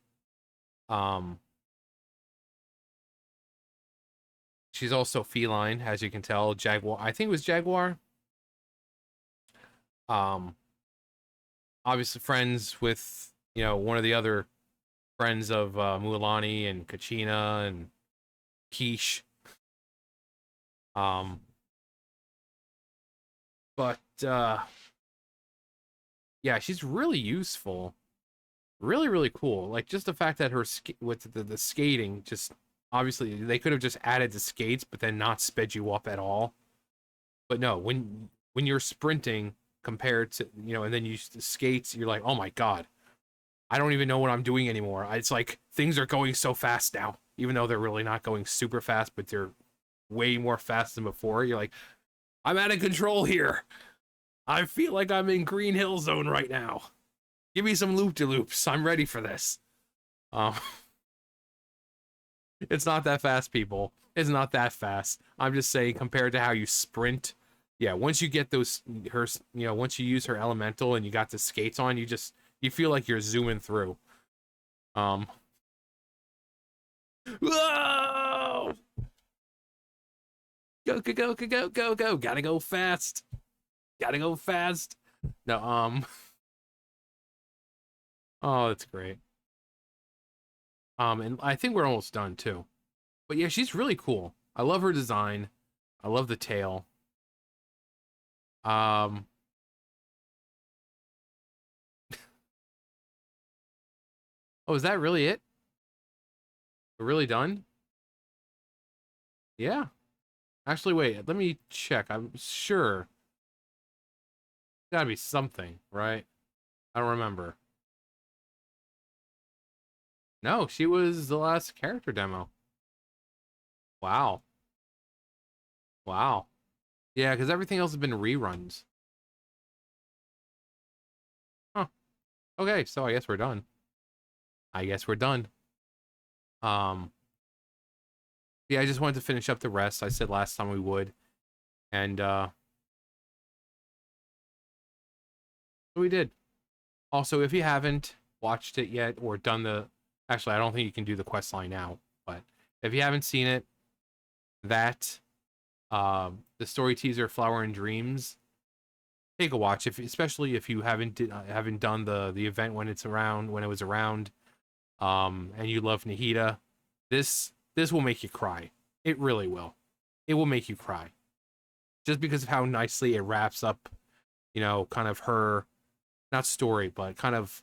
She's also feline, as you can tell. Jaguar, I think it was Jaguar. Obviously friends with, one of the other friends of Mulan and Kachina and Quiche. But yeah, she's really useful. Really, really cool. Like, just the fact that her with the skating, just obviously they could have just added the skates, but then not sped you up at all. But no, when you're sprinting compared to, and then you use the skates, you're like, oh my god, I don't even know what I'm doing anymore. It's like things are going so fast now, even though they're really not going super fast, but they're way more fast than before. You're like, I'm out of control here. I feel like I'm in Green Hill Zone right now. Give me some loop-de-loops. I'm ready for this. It's not that fast, people. It's not that fast. I'm just saying, compared to how you sprint, yeah, once you get once you use her elemental and you got the skates on, you feel like you're zooming through. Whoa! Go, go, go, go, go, go, go. Gotta go fast. Gotta go fast. No, oh, that's great. And I think we're almost done too. But yeah, she's really cool. I love her design. I love the tail. Oh, is that really it? We're really done? Yeah. Actually, wait, let me check. I'm sure. Gotta be something, right? I don't remember. No, she was the last character demo. Wow. Wow. Yeah, because everything else has been reruns. Huh. Okay, so I guess we're done. I guess we're done. Yeah, I just wanted to finish up the rest. I said last time we would. And, we did. Also, if you haven't watched it yet or done the... Actually, I don't think you can do the quest line now. But if you haven't seen it, the story teaser, Flower and Dreams, take a watch. Especially if you haven't done the event when it was around, and you love Nahida, this will make you cry. It really will. It will make you cry, just because of how nicely it wraps up, kind of her, not story, but kind of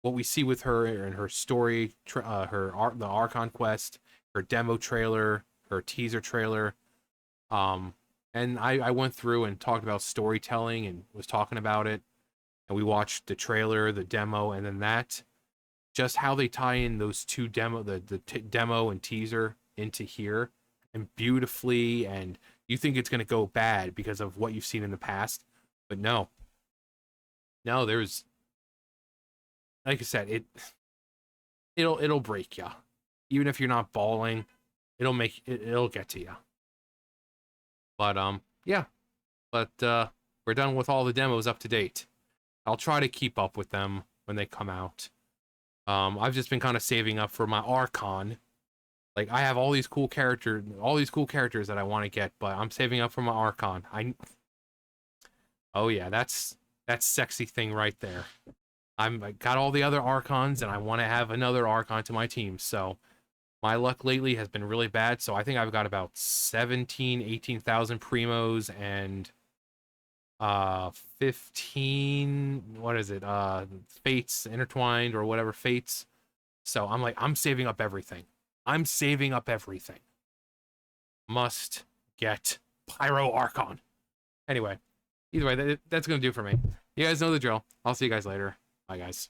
what we see with her and her story, the Archon quest, her demo trailer, her teaser trailer. And I went through and talked about storytelling and was talking about it. And we watched the trailer, the demo, and then just how they tie in those two demo and teaser into here, and beautifully. And you think it's going to go bad because of what you've seen in the past, but no, there's, like I said, it'll break you, even if you're not bawling. It'll get to you. But yeah, but we're done with all the demos up to date. I'll try to keep up with them when they come out. I've just been kind of saving up for my Archon. Like, I have all these cool characters that I want to get, but I'm saving up for my Archon. Oh yeah, that's sexy thing right there. I got all the other Archons, and I want to have another Archon to my team. So my luck lately has been really bad. So I think I've got about 18,000 primos and 15, what is it, fates intertwined or whatever, fates. So I'm saving up everything. Must get Pyro Archon. Anyway, either way, that's gonna do for me. You guys know the drill. I'll see you guys later. Bye, guys.